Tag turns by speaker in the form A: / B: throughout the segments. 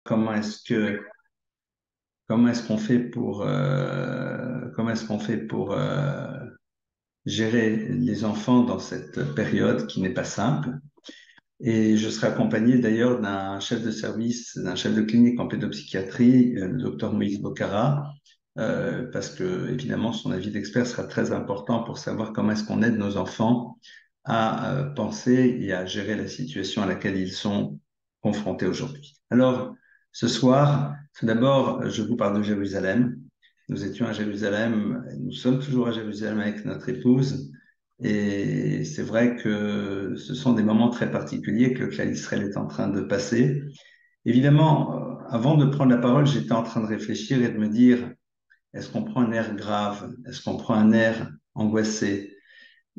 A: comment est-ce que comment est-ce qu'on fait pour gérer les enfants dans cette période qui n'est pas simple. Et je serai accompagné d'ailleurs d'un chef de service, d'un chef de clinique en pédopsychiatrie, le docteur Moïse Bocara, parce que évidemment son avis d'expert sera très important pour savoir comment est-ce qu'on aide nos enfants à penser et à gérer la situation à laquelle ils sont confrontés aujourd'hui. Alors, ce soir, tout d'abord, je vous parle de Jérusalem. Nous étions à Jérusalem, nous sommes toujours à Jérusalem avec notre épouse, et c'est vrai que ce sont des moments très particuliers que le clan Israël est en train de passer. Évidemment, avant de prendre la parole, j'étais en train de réfléchir et de me dire, est-ce qu'on prend un air grave? Est-ce qu'on prend un air angoissé?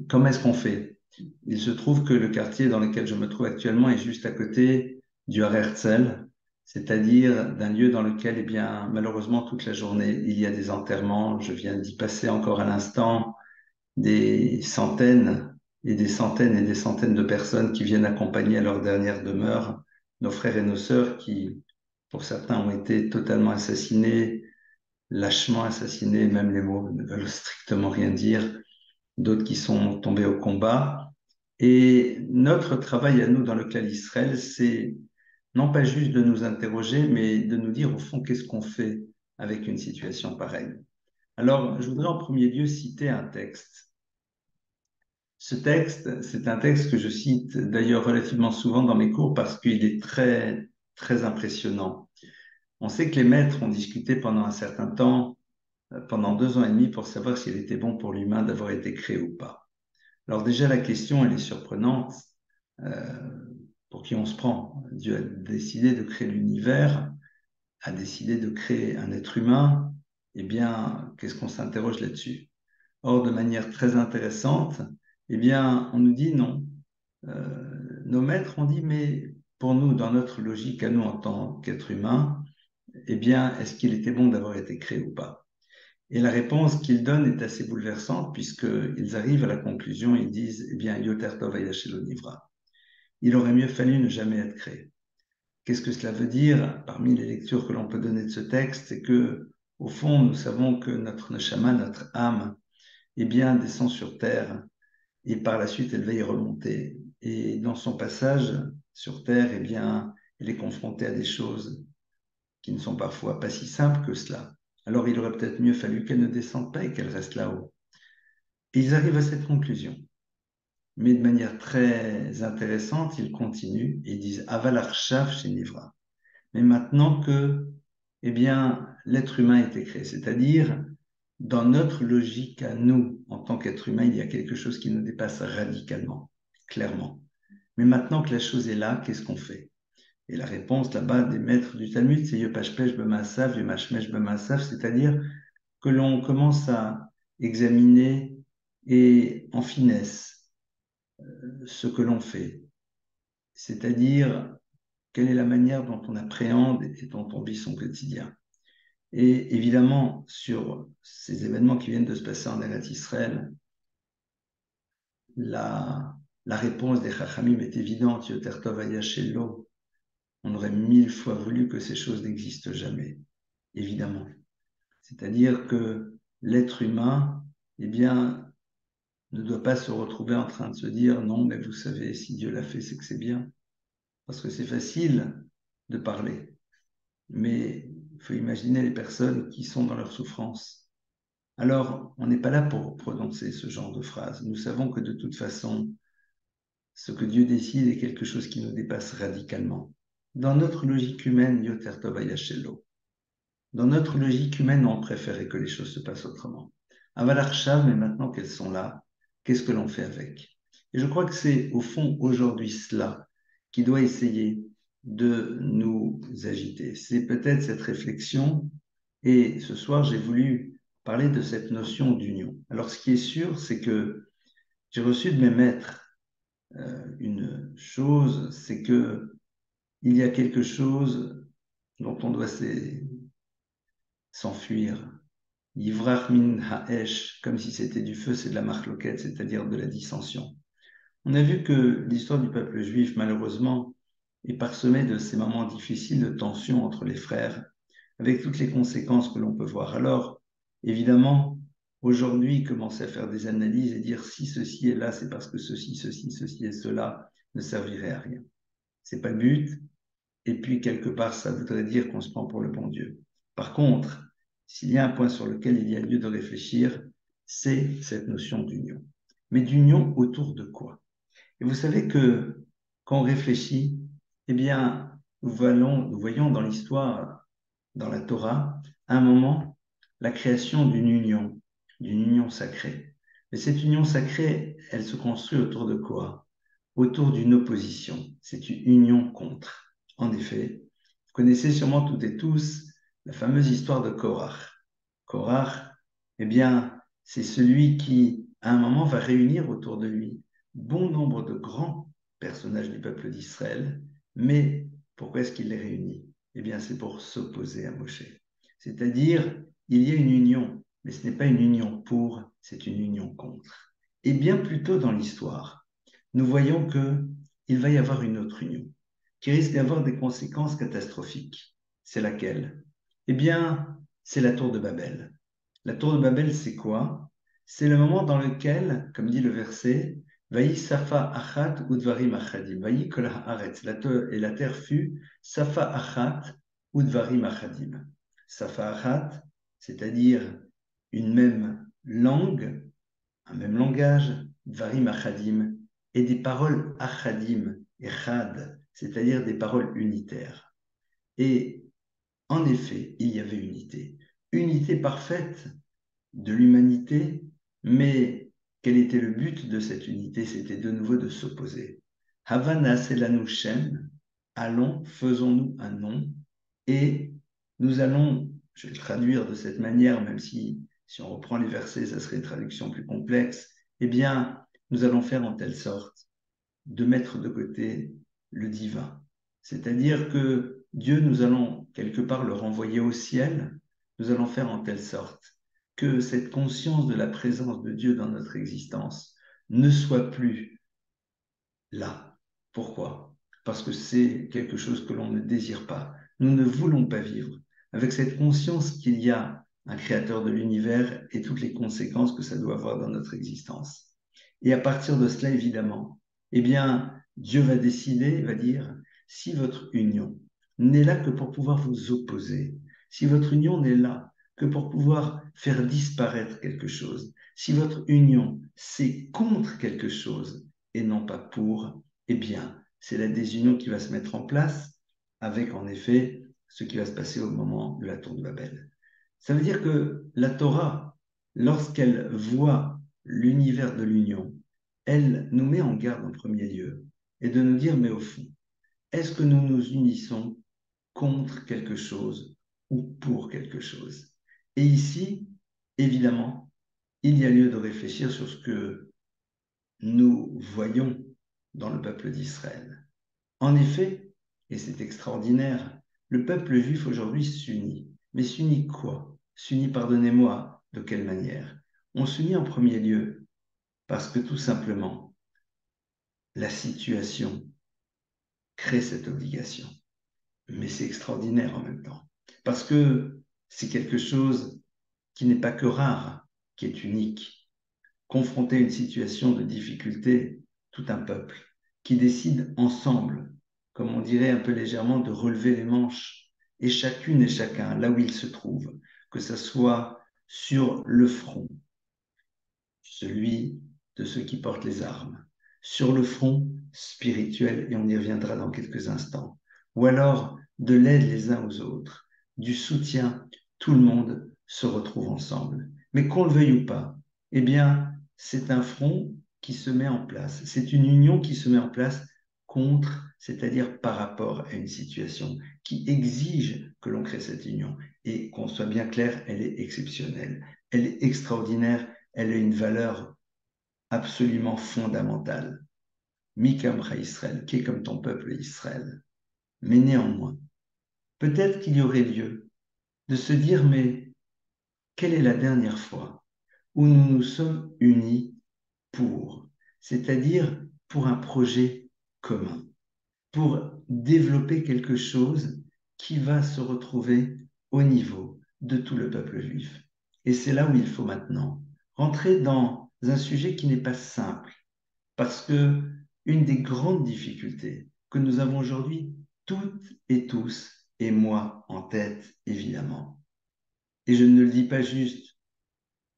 A: Comment est-ce qu'on fait? Il se trouve que le quartier dans lequel je me trouve actuellement est juste à côté du Har Herzl, c'est-à-dire d'un lieu dans lequel, eh bien, malheureusement, toute la journée, il y a des enterrements. Je viens d'y passer encore à l'instant des centaines et des centaines et des centaines de personnes qui viennent accompagner à leur dernière demeure nos frères et nos sœurs qui, pour certains, ont été totalement assassinés, lâchement assassinés, même les mots ne veulent strictement rien dire, d'autres qui sont tombés au combat. Et notre travail à nous dans le clan Israël, c'est non pas juste de nous interroger, mais de nous dire au fond qu'est-ce qu'on fait avec une situation pareille. Alors, je voudrais en premier lieu citer un texte. Ce texte, c'est un texte que je cite d'ailleurs relativement souvent dans mes cours parce qu'il est très, très impressionnant. On sait que les maîtres ont discuté pendant un certain temps, pendant 2 ans et demi, pour savoir s'il était bon pour l'humain d'avoir été créé ou pas. Alors déjà, la question, elle est surprenante. Euh, pour qui on se prend? Dieu a décidé de créer l'univers, a décidé de créer un être humain. Eh bien, qu'est-ce qu'on s'interroge là-dessus? Or, de manière très intéressante, eh bien, on nous dit non. Nos maîtres ont dit, mais pour nous, dans notre logique à nous en tant qu'être humain, eh bien, est-ce qu'il était bon d'avoir été créé ou pas? Et la réponse qu'ils donnent est assez bouleversante puisqu'ils arrivent à la conclusion, ils disent, eh bien, Yoter Tov Hayashelo Nivra. Il aurait mieux fallu ne jamais être créé. Qu'est-ce que cela veut dire? Parmi les lectures que l'on peut donner de ce texte, c'est que, au fond, nous savons que notre neshama, notre âme, eh bien, descend sur terre et par la suite, elle va y remonter. Et dans son passage sur terre, eh bien, elle est confrontée à des choses qui ne sont parfois pas si simples que cela. Alors, il aurait peut-être mieux fallu qu'elle ne descende pas et qu'elle reste là-haut. Et ils arrivent à cette conclusion. Mais de manière très intéressante, ils continuent et ils disent Aval Arshav chez Nivra. Mais maintenant que, eh bien, l'être humain a été créé, c'est-à-dire dans notre logique à nous, en tant qu'être humain, il y a quelque chose qui nous dépasse radicalement, clairement. Mais maintenant que la chose est là, qu'est-ce qu'on fait? Et la réponse là-bas des maîtres du Talmud, c'est Yopashpesh b'masav, Yomashmesh b'masav, c'est-à-dire que l'on commence à examiner et en finesse ce que l'on fait, c'est-à-dire quelle est la manière dont on appréhende et dont on vit son quotidien. Et évidemment, sur ces événements qui viennent de se passer en Eretz Israël, la réponse des Chachamim est évidente, Yoter Tov Hayashelo. On aurait 1000 fois voulu que ces choses n'existent jamais, évidemment. C'est-à-dire que l'être humain, eh bien, ne doit pas se retrouver en train de se dire non, mais vous savez, si Dieu l'a fait, c'est que c'est bien. Parce que c'est facile de parler. Mais il faut imaginer les personnes qui sont dans leur souffrance. Alors, on n'est pas là pour prononcer ce genre de phrases. Nous savons que de toute façon, ce que Dieu décide est quelque chose qui nous dépasse radicalement. Dans notre logique humaine, Yoter Tov Hayashelo, dans notre logique humaine, on préférait que les choses se passent autrement. Aval Arshav, mais maintenant qu'elles sont là, qu'est-ce que l'on fait avec? Et je crois que c'est au fond aujourd'hui cela qui doit essayer de nous agiter. C'est peut-être cette réflexion, et ce soir j'ai voulu parler de cette notion d'union. Alors ce qui est sûr, c'est que j'ai reçu de mes maîtres une chose, c'est que il y a quelque chose dont on doit s'enfuir. Yivrach min ha'esh, comme si c'était du feu, c'est de la marloquette, c'est-à-dire de la dissension. On a vu que l'histoire du peuple juif, malheureusement, est parsemé de ces moments difficiles de tension entre les frères, avec toutes les conséquences que l'on peut voir. Alors, évidemment, aujourd'hui, commencer à faire des analyses et dire si ceci est là, c'est parce que ceci et cela ne servirait à rien. C'est pas le but. Et puis, quelque part, ça voudrait dire qu'on se prend pour le bon Dieu. Par contre, s'il y a un point sur lequel il y a lieu de réfléchir, c'est cette notion d'union. Mais d'union autour de quoi? Et vous savez que quand on réfléchit, eh bien, nous voyons dans l'histoire, dans la Torah, à un moment, la création d'une union sacrée. Mais cette union sacrée, elle se construit autour de quoi? Autour d'une opposition. C'est une union contre. En effet, vous connaissez sûrement toutes et tous la fameuse histoire de Korach. Korach, eh bien, c'est celui qui, à un moment, va réunir autour de lui bon nombre de grands personnages du peuple d'Israël. Mais pourquoi est-ce qu'il les réunit? Eh bien, c'est pour s'opposer à Moshe. C'est-à-dire, il y a une union, mais ce n'est pas une union pour, c'est une union contre. Et bien plus tôt dans l'histoire, nous voyons qu'il va y avoir une autre union qui risque d'avoir des conséquences catastrophiques. C'est laquelle? Eh bien, c'est la tour de Babel. La tour de Babel, c'est quoi? C'est le moment dans lequel, comme dit le verset, Vaï Safa Achat Udvarim Achadim. Vaï Kol Haaretz. Et la terre fut Safa Achat Udvarim Achadim. Safa Achat, c'est-à-dire une même langue, un même langage, Dvarim Achadim, et des paroles Achadim, Echad, c'est-à-dire des paroles unitaires. Et en effet, il y avait unité. Unité parfaite de l'humanité, mais quel était le but de cette unité? C'était de nouveau de s'opposer. Havana Selanu Shem, allons, faisons-nous un nom, et nous allons, je vais le traduire de cette manière, même si on reprend les versets, ça serait une traduction plus complexe, eh bien, nous allons faire en telle sorte de mettre de côté le divin. C'est-à-dire que Dieu, nous allons quelque part le renvoyer au ciel, nous allons faire en telle sorte que cette conscience de la présence de Dieu dans notre existence ne soit plus là. Pourquoi? Parce que c'est quelque chose que l'on ne désire pas. Nous ne voulons pas vivre avec cette conscience qu'il y a un créateur de l'univers et toutes les conséquences que ça doit avoir dans notre existence. Et à partir de cela, évidemment, eh bien, Dieu va décider, va dire, si votre union n'est là que pour pouvoir vous opposer, si votre union n'est là que pour pouvoir faire disparaître quelque chose, si votre union c'est contre quelque chose et non pas pour, eh bien, c'est la désunion qui va se mettre en place avec, en effet, ce qui va se passer au moment de la tour de Babel. Ça veut dire que la Torah, lorsqu'elle voit l'univers de l'union, elle nous met en garde en premier lieu et de nous dire, mais au fond, est-ce que nous nous unissons contre quelque chose ou pour quelque chose? Et ici, évidemment, il y a lieu de réfléchir sur ce que nous voyons dans le peuple d'Israël. En effet, et c'est extraordinaire, le peuple juif aujourd'hui s'unit. Mais s'unit quoi? S'unit, pardonnez-moi, de quelle manière? On s'unit en premier lieu parce que tout simplement, la situation crée cette obligation. Mais c'est extraordinaire en même temps. Parce que c'est quelque chose qui n'est pas que rare, qui est unique. Confronté à une situation de difficulté, tout un peuple qui décide ensemble, comme on dirait un peu légèrement, de relever les manches, et chacune et chacun, là où il se trouve, que ce soit sur le front, celui de ceux qui portent les armes, sur le front spirituel, et on y reviendra dans quelques instants, ou alors de l'aide les uns aux autres, du soutien, tout le monde se retrouve ensemble. Mais qu'on le veuille ou pas, eh bien, c'est un front qui se met en place, c'est une union qui se met en place contre, c'est-à-dire par rapport à une situation qui exige que l'on crée cette union. Et qu'on soit bien clair, elle est exceptionnelle, elle est extraordinaire, elle a une valeur absolument fondamentale. Mikamra Israël, qui est comme ton peuple Israël. Mais néanmoins, peut-être qu'il y aurait lieu de se dire, mais quelle est la dernière fois où nous nous sommes unis pour, c'est-à-dire pour un projet commun, pour développer quelque chose qui va se retrouver au niveau de tout le peuple juif. Et c'est là où il faut maintenant rentrer dans un sujet qui n'est pas simple, parce que une des grandes difficultés que nous avons aujourd'hui, toutes et tous, et moi en tête, évidemment. Et je ne le dis pas juste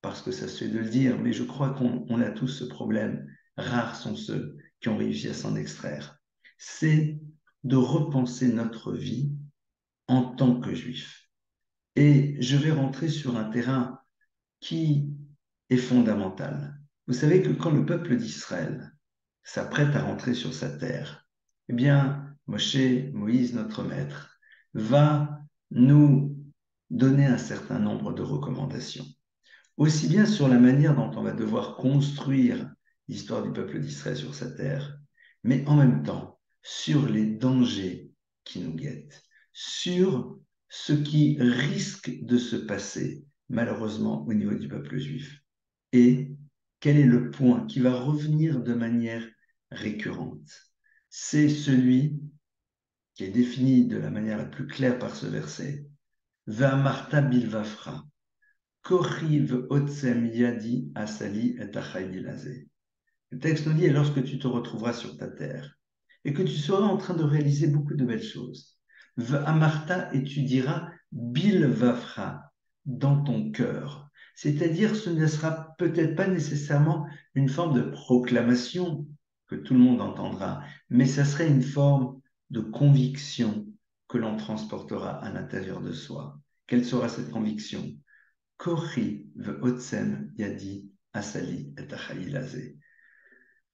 A: parce que ça se fait de le dire, mais je crois qu'on a tous ce problème. Rares sont ceux qui ont réussi à s'en extraire. C'est de repenser notre vie en tant que juif. Et je vais rentrer sur un terrain qui est fondamental. Vous savez que quand le peuple d'Israël s'apprête à rentrer sur sa terre, eh bien, Moïse, notre maître, va nous donner un certain nombre de recommandations. Aussi bien sur la manière dont on va devoir construire l'histoire du peuple d'Israël sur sa terre, mais en même temps sur les dangers qui nous guettent, sur ce qui risque de se passer malheureusement au niveau du peuple juif. Et quel est le point qui va revenir de manière récurrente? C'est celui qui est défini de la manière la plus claire par ce verset. Ve'amarta bilvafra. Koriv otsem yadi asali et achayilazé. Le texte nous dit, et lorsque tu te retrouveras sur ta terre, et que tu seras en train de réaliser beaucoup de belles choses, Amarta, et tu diras bilvafra dans ton cœur. C'est-à-dire, ce ne sera peut-être pas nécessairement une forme de proclamation que tout le monde entendra, mais ça serait une forme de conviction que l'on transportera à l'intérieur de soi. Quelle sera cette conviction? Kori ve'otsem yadi asali et achayilazé.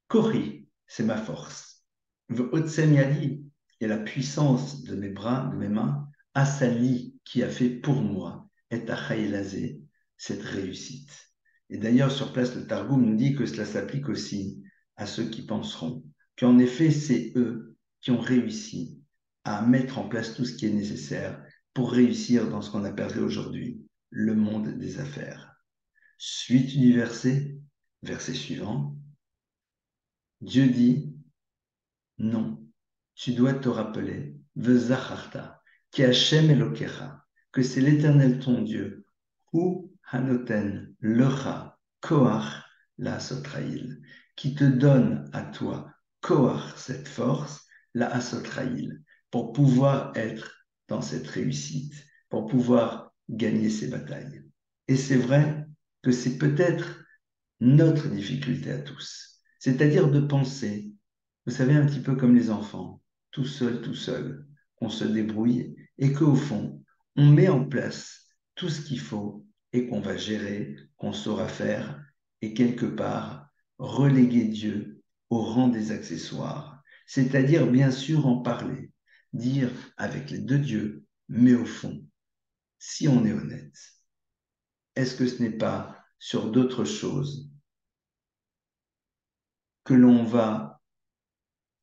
A: Kori, c'est ma force. Ve'otsem yadi est la puissance de mes bras, de mes mains. Asali, qui a fait pour moi, et achayilazé, cette réussite. Et d'ailleurs, sur place, le Targum nous dit que cela s'applique aussi à ceux qui penseront qu'en effet, c'est eux qui ont réussi à mettre en place tout ce qui est nécessaire pour réussir dans ce qu'on appellerait aujourd'hui le monde des affaires. Suite du verset, verset suivant, Dieu dit, non, tu dois te rappeler, Vezacharta, qui Hashem Elokecha, que c'est l'Éternel ton Dieu, ou Hanoten Lecha Koach la Sotraïl, qui te donne à toi Koach, cette force, la Asotraïl, pour pouvoir être dans cette réussite, pour pouvoir gagner ces batailles. Et c'est vrai que c'est peut-être notre difficulté à tous, c'est-à-dire de penser, vous savez, un petit peu comme les enfants, tout seul, qu'on se débrouille et qu'au fond, on met en place tout ce qu'il faut et qu'on va gérer, qu'on saura faire et quelque part reléguer Dieu au rang des accessoires, c'est-à-dire bien sûr en parler, dire avec les deux dieux, mais au fond, si on est honnête, est-ce que ce n'est pas sur d'autres choses que l'on va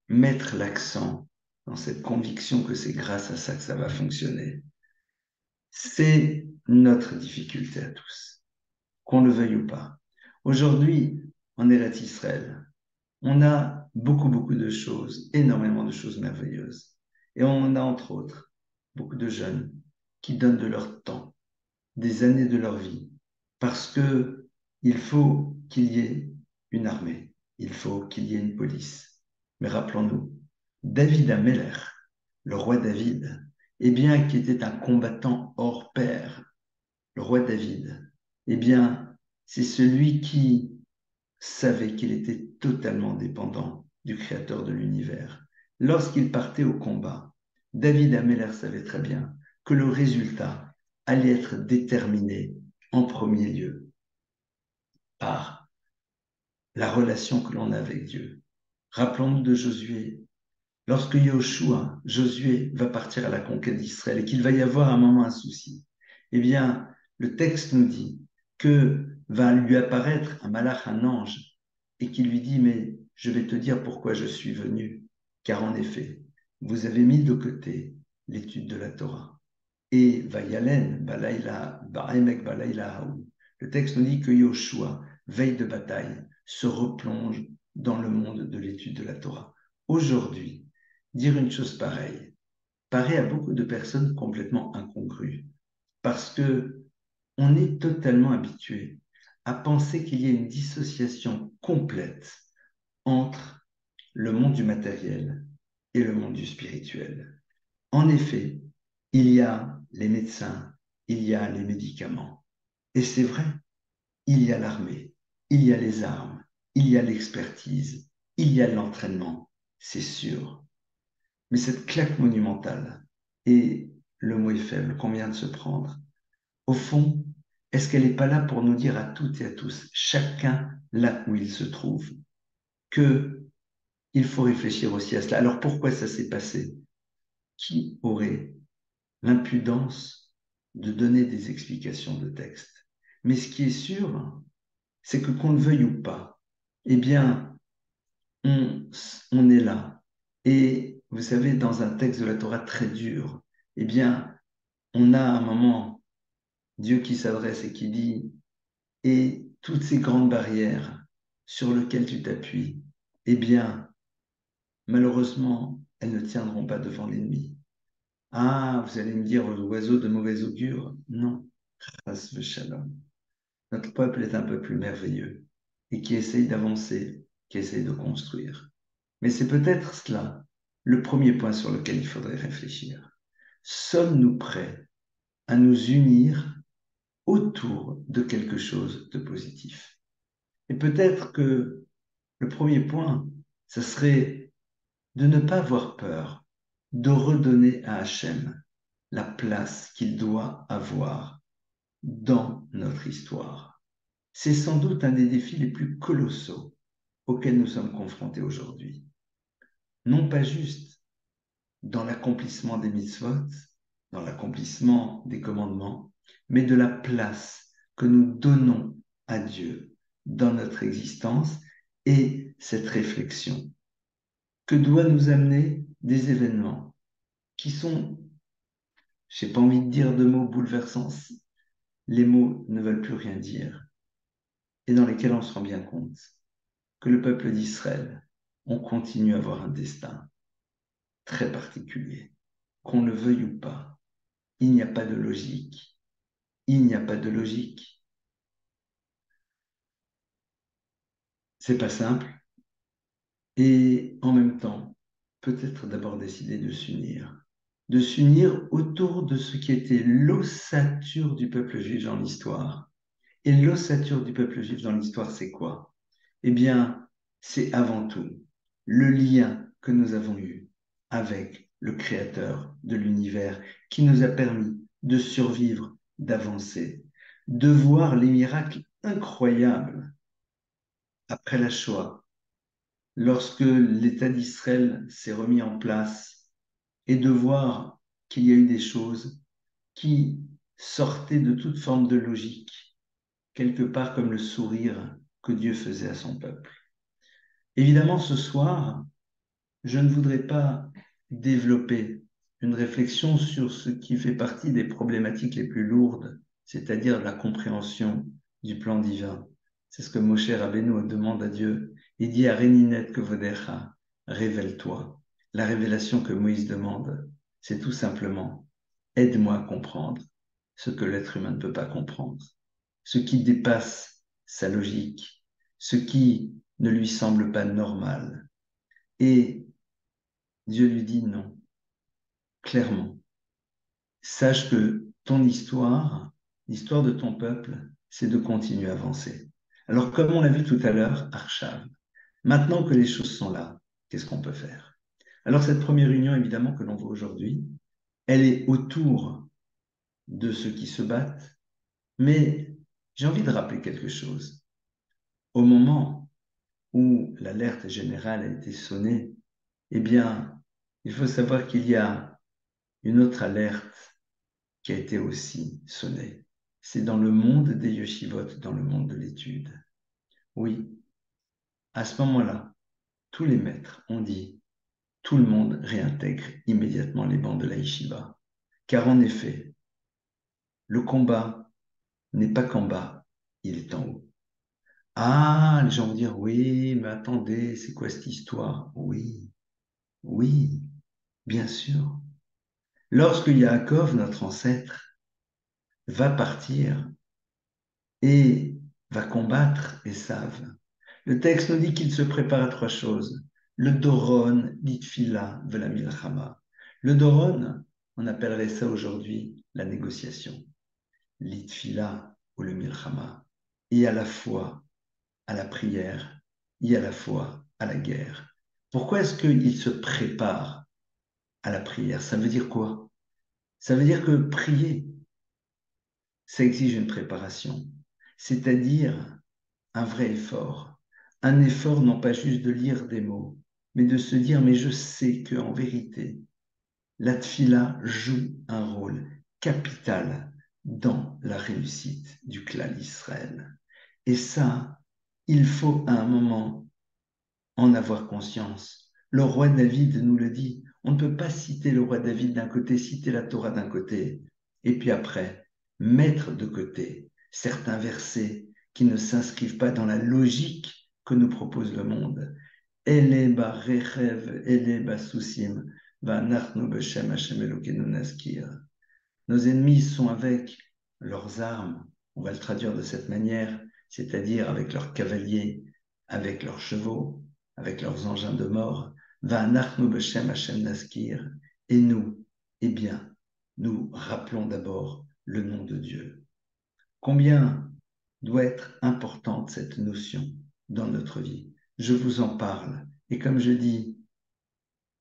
A: mettre l'accent dans cette conviction que c'est grâce à ça que ça va fonctionner? C'est notre difficulté à tous, qu'on le veuille ou pas. Aujourd'hui, en Eretz Israël, on a beaucoup de choses, énormément de choses merveilleuses. Et on a entre autres beaucoup de jeunes qui donnent de leur temps, des années de leur vie, parce que il faut qu'il y ait une armée, il faut qu'il y ait une police. Mais rappelons-nous, David Ameller, le roi David, eh bien, qui était un combattant hors pair, le roi David, eh bien, c'est celui qui savait qu'il était totalement dépendant du Créateur de l'univers. Lorsqu'il partait au combat, David Ameller savait très bien que le résultat allait être déterminé en premier lieu par la relation que l'on a avec Dieu. Rappelons-nous de Josué. Lorsque Josué va partir à la conquête d'Israël et qu'il va y avoir un moment un souci, eh bien, le texte nous dit que va lui apparaître un malach, un ange, et qui lui dit, mais je vais te dire pourquoi je suis venu, car en effet, vous avez mis de côté l'étude de la Torah. Et Vayalen, Balaïla, Baemek Balaïla Haou. Le texte nous dit que Yoshua, veille de bataille, se replonge dans le monde de l'étude de la Torah. Aujourd'hui, dire une chose pareille paraît à beaucoup de personnes complètement incongrue, parce que on est totalement habitué à penser qu'il y a une dissociation complète entre le monde du matériel et le monde du spirituel. En effet, il y a les médecins, il y a les médicaments. Et c'est vrai, il y a l'armée, il y a les armes, il y a l'expertise, il y a l'entraînement, c'est sûr. Mais cette claque monumentale, et le mot est faible, qu'on vient de se prendre, au fond, est-ce qu'elle n'est pas là pour nous dire à toutes et à tous, chacun là où il se trouve, que il faut réfléchir aussi à cela. Alors pourquoi ça s'est passé? Qui aurait l'impudence de donner des explications de texte? Mais ce qui est sûr, c'est que qu'on le veuille ou pas, eh bien, on, on est là. Et vous savez, dans un texte de la Torah très dur, eh bien, on a un moment, Dieu qui s'adresse et qui dit, et toutes ces grandes barrières sur lesquelles tu t'appuies, eh bien, malheureusement, elles ne tiendront pas devant l'ennemi. Ah, vous allez me dire, oiseau de mauvais augure. Non, Chas v'shalom. Notre peuple est un peu plus merveilleux et qui essaye d'avancer, qui essaye de construire. Mais c'est peut-être cela le premier point sur lequel il faudrait réfléchir. Sommes-nous prêts à nous unir autour de quelque chose de positif? Et peut-être que le premier point, ce serait de ne pas avoir peur de redonner à Hachem la place qu'il doit avoir dans notre histoire. C'est sans doute un des défis les plus colossaux auxquels nous sommes confrontés aujourd'hui. Non pas juste dans l'accomplissement des mitzvot, dans l'accomplissement des commandements, mais de la place que nous donnons à Dieu dans notre existence et cette réflexion que doit nous amener des événements qui sont, je n'ai pas envie de dire de mots bouleversants, les mots ne veulent plus rien dire, et dans lesquels on se rend bien compte que le peuple d'Israël, on continue à avoir un destin très particulier, qu'on le veuille ou pas. Il n'y a pas de logique. Il n'y a pas de logique. C'est pas simple. Et en même temps, peut-être d'abord décider de s'unir. De s'unir autour de ce qui était l'ossature du peuple juif dans l'histoire. Et l'ossature du peuple juif dans l'histoire, c'est quoi? Eh bien, c'est avant tout le lien que nous avons eu avec le Créateur de l'univers qui nous a permis de survivre, d'avancer, de voir les miracles incroyables après la Shoah, lorsque l'État d'Israël s'est remis en place et de voir qu'il y a eu des choses qui sortaient de toute forme de logique, quelque part comme le sourire que Dieu faisait à son peuple. Évidemment, ce soir, je ne voudrais pas développer une réflexion sur ce qui fait partie des problématiques les plus lourdes, c'est-à-dire la compréhension du plan divin. C'est ce que Moshe Rabbeinu demande à Dieu. Il dit à Réninet que Vodecha, révèle-toi. La révélation que Moïse demande, c'est tout simplement aide-moi à comprendre ce que l'être humain ne peut pas comprendre, ce qui dépasse sa logique, ce qui ne lui semble pas normal. Et Dieu lui dit non, clairement. Sache que ton histoire, l'histoire de ton peuple, c'est de continuer à avancer. Alors, comme on l'a vu tout à l'heure, Arshav, maintenant que les choses sont là, qu'est-ce qu'on peut faire? Alors, cette première réunion, évidemment, que l'on voit aujourd'hui, elle est autour de ceux qui se battent, mais j'ai envie de rappeler quelque chose. Au moment où l'alerte générale a été sonnée, eh bien, il faut savoir qu'il y a une autre alerte qui a été aussi sonnée. C'est dans le monde des yeshivot, dans le monde de l'étude. Oui, à ce moment-là, tous les maîtres ont dit, tout le monde réintègre immédiatement les bancs de la yeshiva. Car en effet, le combat n'est pas qu'en bas, il est en haut. Ah, les gens vont dire, oui, mais attendez, c'est quoi cette histoire? Oui, oui. Bien sûr. Lorsque Yaakov, notre ancêtre, va partir et va combattre Esav, le texte nous dit qu'il se prépare à trois choses. Le Doron, l'Itfila, la Milchama. Le Doron, on appellerait ça aujourd'hui la négociation. L'Itfila ou le Milchama. Et à la fois à la prière et à la fois à la guerre. Pourquoi est-ce qu'il se prépare à la prière? Ça veut dire quoi? Ça veut dire que prier, ça exige une préparation, c'est-à-dire un vrai effort. Un effort non pas juste de lire des mots, mais de se dire, mais je sais qu'en vérité, la tfila joue un rôle capital dans la réussite du clan d'Israël. Et ça, il faut à un moment en avoir conscience. Le roi David nous le dit. On ne peut pas citer le roi David d'un côté, citer la Torah d'un côté, et puis après, mettre de côté certains versets qui ne s'inscrivent pas dans la logique que nous propose le monde. Ele barechev, ele basusim, va'anachnu b'shem Hashem Elokeinu naskir. Nos ennemis sont avec leurs armes, on va le traduire de cette manière, c'est-à-dire avec leurs cavaliers, avec leurs chevaux, avec leurs engins de mort. Va'anachnu b'shem Hashem naskir. Et nous, eh bien, nous rappelons d'abord le nom de Dieu. Combien doit être importante cette notion dans notre vie? Je vous en parle. Et comme je dis,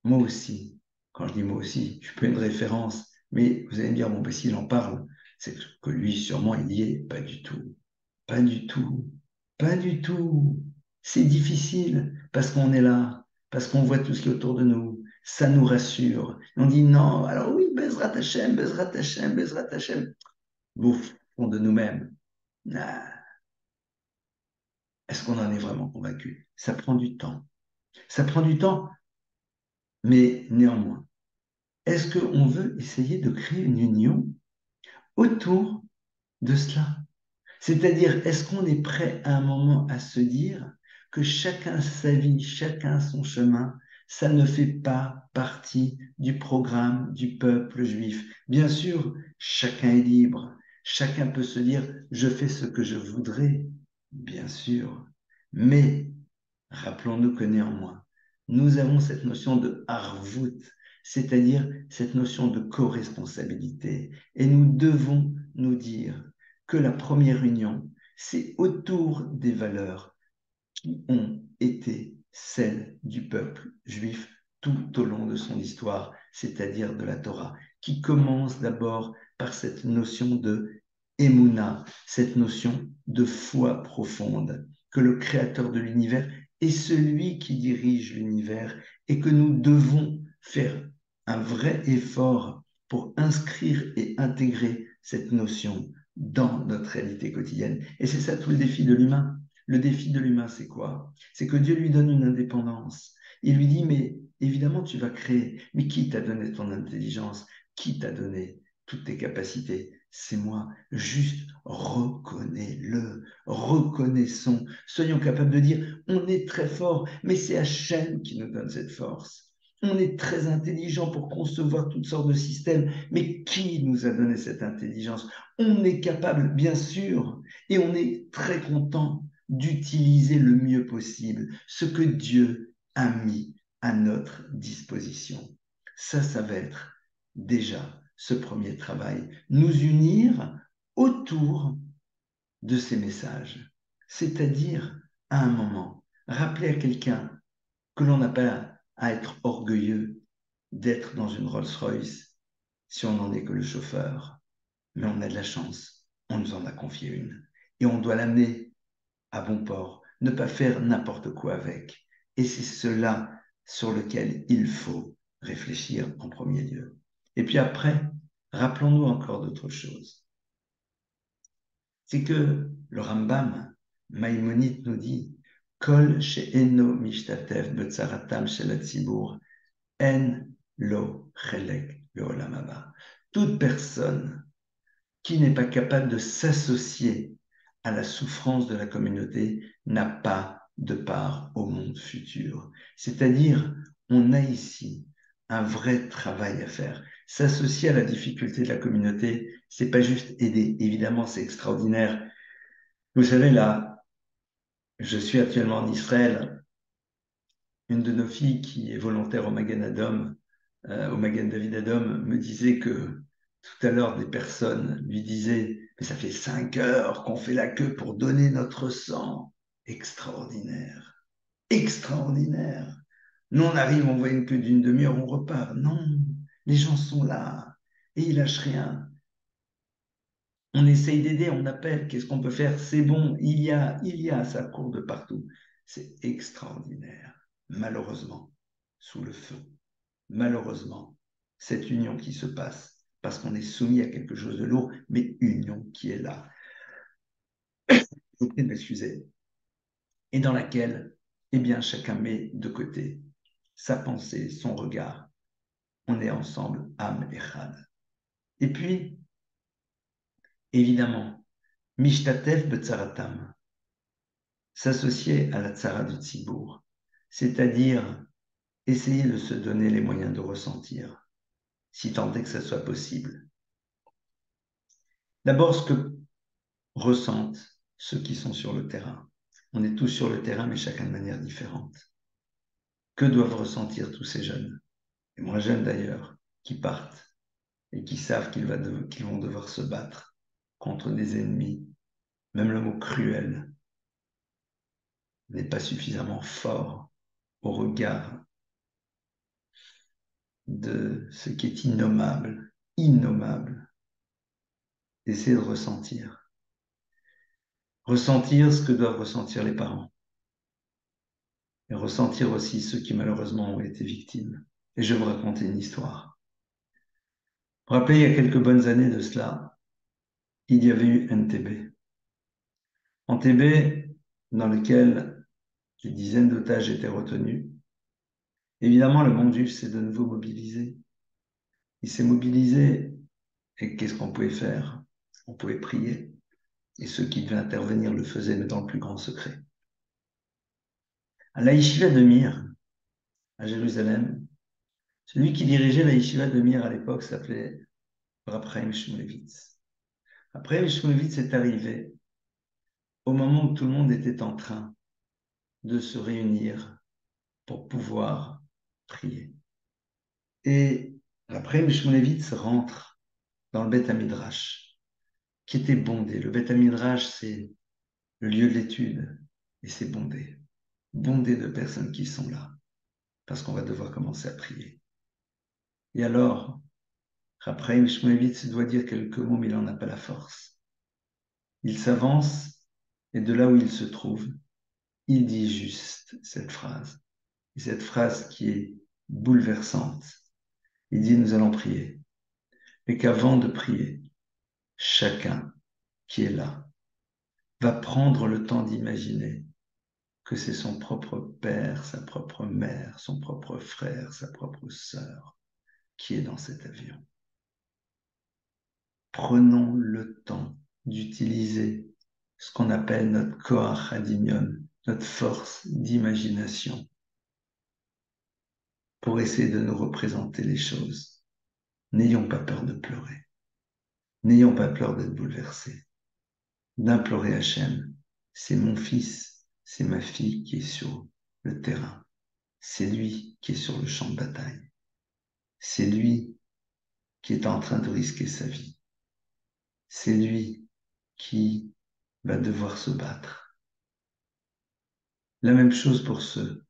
A: moi aussi, quand je dis moi aussi, je peux une référence, mais vous allez me dire, bon, ben, s'il en parle, c'est que lui, sûrement, il y est. Pas du tout. Pas du tout. Pas du tout. C'est difficile parce qu'on est là, parce qu'on voit tout ce qui est autour de nous. Ça nous rassure. On dit non, alors oui, Bezrat Hashem, Bezrat Hashem, Bezrat Hashem. Au fond de nous-mêmes. Ah, est-ce qu'on en est vraiment convaincu? Ça prend du temps. Ça prend du temps, mais néanmoins, est-ce qu'on veut essayer de créer une union autour de cela? C'est-à-dire, est-ce qu'on est prêt à un moment à se dire que chacun sa vie, chacun son chemin, ça ne fait pas partie du programme du peuple juif? Bien sûr, chacun est libre, chacun peut se dire, je fais ce que je voudrais, bien sûr, mais rappelons-nous que néanmoins, nous avons cette notion de harvout, c'est-à-dire cette notion de co-responsabilité. Et nous devons nous dire que la première union, c'est autour des valeurs qui ont été celles du peuple juif tout au long de son histoire, c'est-à-dire de la Torah, qui commence d'abord par cette notion de émouna, cette notion de foi profonde, que le créateur de l'univers est celui qui dirige l'univers et que nous devons faire un vrai effort pour inscrire et intégrer cette notion dans notre réalité quotidienne. Et c'est ça tout le défi de l'humain. Le défi de l'humain, c'est quoi? C'est que Dieu lui donne une indépendance. Il lui dit, mais évidemment, tu vas créer. Mais qui t'a donné ton intelligence? Qui t'a donné toutes tes capacités? C'est moi. Juste reconnais-le. Reconnaissons. Soyons capables de dire, on est très fort, mais c'est Hachem qui nous donne cette force. On est très intelligent pour concevoir toutes sortes de systèmes, mais qui nous a donné cette intelligence? On est capable, bien sûr, et on est très content d'utiliser le mieux possible ce que Dieu a mis à notre disposition. Ça va être déjà ce premier travail, nous unir autour de ces messages, c'est-à-dire à un moment, rappeler à quelqu'un que l'on n'a pas à être orgueilleux d'être dans une Rolls-Royce si on n'en est que le chauffeur, mais on a de la chance, on nous en a confié une, et on doit l'amener à bon port, ne pas faire n'importe quoi avec. Et c'est cela sur lequel il faut réfléchir en premier lieu. Et puis après, rappelons-nous encore d'autres choses. C'est que le Rambam, Maïmonide nous dit, Kol she'eno mishtatev betzaratam shel hatzibur, en lo chelek leolam haba. Toute personne qui n'est pas capable de s'associer à la souffrance de la communauté n'a pas de part au monde futur. C'est-à-dire, on a ici un vrai travail à faire. S'associer à la difficulté de la communauté, c'est pas juste aider. Évidemment, c'est extraordinaire. Vous savez, là, je suis actuellement en Israël. Une de nos filles qui est volontaire au Magen Adom, au Magen David Adom, me disait que tout à l'heure, des personnes lui disaient, mais ça fait 5 heures qu'on fait la queue pour donner notre sang. Extraordinaire. Extraordinaire. Nous, on arrive, on voit une queue d'une demi-heure, on repart. Non, les gens sont là et ils lâchent rien. On essaye d'aider, on appelle, qu'est-ce qu'on peut faire? C'est bon, ça court de partout. C'est extraordinaire. Malheureusement, sous le feu. Malheureusement, cette union qui se passe, parce qu'on est soumis à quelque chose de lourd, mais union qui est là. Je vous prie de m'excuser. Et dans laquelle, eh bien, chacun met de côté sa pensée, son regard. On est ensemble, âme et chad. Et puis, évidemment, mishtatef betzaratam, s'associer à la tzara du tzibour, c'est-à-dire essayer de se donner les moyens de ressentir, si tant est que ça soit possible. D'abord, ce que ressentent ceux qui sont sur le terrain. On est tous sur le terrain, mais chacun de manière différente. Que doivent ressentir tous ces jeunes, et moins jeunes d'ailleurs, qui partent et qui savent qu'ils vont devoir se battre contre des ennemis? Même le mot cruel n'est pas suffisamment fort au regard de ce qui est innommable, innommable. Essayez de ressentir. Ressentir ce que doivent ressentir les parents. Et ressentir aussi ceux qui malheureusement ont été victimes. Et je vais vous raconter une histoire. Vous vous rappelez, il y a quelques bonnes années de cela, il y avait eu NTB. NTB, dans lequel des dizaines d'otages étaient retenus. Évidemment, le monde juif s'est de nouveau mobilisé. Il s'est mobilisé, et qu'est-ce qu'on pouvait faire? On pouvait prier, et ceux qui devaient intervenir le faisaient, mais dans le plus grand secret. À la yeshiva de Mir, à Jérusalem, celui qui dirigeait la yeshiva de Mir à l'époque s'appelait Rav Chaim Shmulevitz. Après, Shmulevitz est arrivé au moment où tout le monde était en train de se réunir pour pouvoir prier. Et après, Shmulevitz rentre dans le Beth Midrash, qui était bondé. Le Beth Midrash, c'est le lieu de l'étude, et c'est bondé. Bondé de personnes qui sont là, parce qu'on va devoir commencer à prier. Et alors, après, Shmulevitz doit dire quelques mots, mais il n'en a pas la force. Il s'avance, et de là où il se trouve, il dit juste cette phrase. Et cette phrase qui est bouleversante. Il dit, nous allons prier. Mais qu'avant de prier, chacun qui est là va prendre le temps d'imaginer que c'est son propre père, sa propre mère, son propre frère, sa propre sœur qui est dans cet avion. Prenons le temps d'utiliser ce qu'on appelle notre koach hadimion, notre force d'imagination, pour essayer de nous représenter les choses. N'ayons pas peur de pleurer. N'ayons pas peur d'être bouleversés, d'implorer Hachem. C'est mon fils, c'est ma fille qui est sur le terrain. C'est lui qui est sur le champ de bataille. C'est lui qui est en train de risquer sa vie. C'est lui qui va devoir se battre. La même chose pour ceux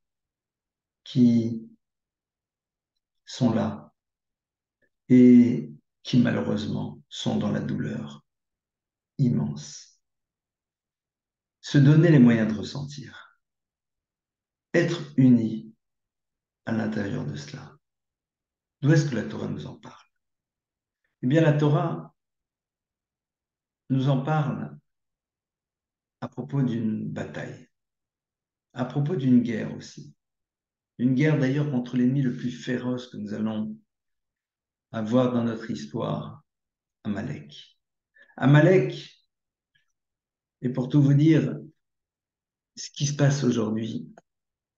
A: qui sont là et qui malheureusement sont dans la douleur immense. Se donner les moyens de ressentir. Être unis à l'intérieur de cela. D'où est-ce que la Torah nous en parle? Eh bien, la Torah nous en parle à propos d'une bataille, à propos d'une guerre aussi. Une guerre d'ailleurs contre l'ennemi le plus féroce que nous allons avoir dans notre histoire, Amalek. Amalek, et pour tout vous dire, ce qui se passe aujourd'hui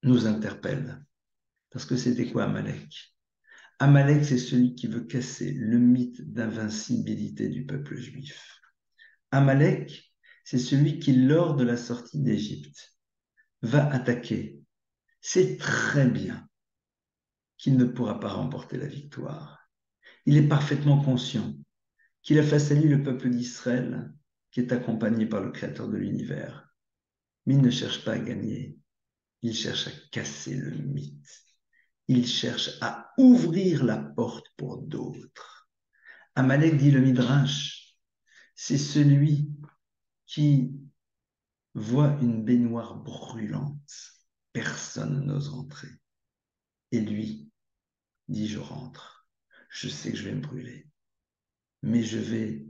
A: nous interpelle. Parce que c'était quoi Amalek? Amalek, c'est celui qui veut casser le mythe d'invincibilité du peuple juif. Amalek, c'est celui qui, lors de la sortie d'Égypte, va attaquer. C'est très bien qu'il ne pourra pas remporter la victoire. Il est parfaitement conscient qu'il a face à lui le peuple d'Israël qui est accompagné par le Créateur de l'univers. Mais il ne cherche pas à gagner, il cherche à casser le mythe. Il cherche à ouvrir la porte pour d'autres. Amalek, dit le Midrash, c'est celui qui voit une baignoire brûlante. Personne n'ose rentrer. Et lui dit, je rentre. Je sais que je vais me brûler, mais je vais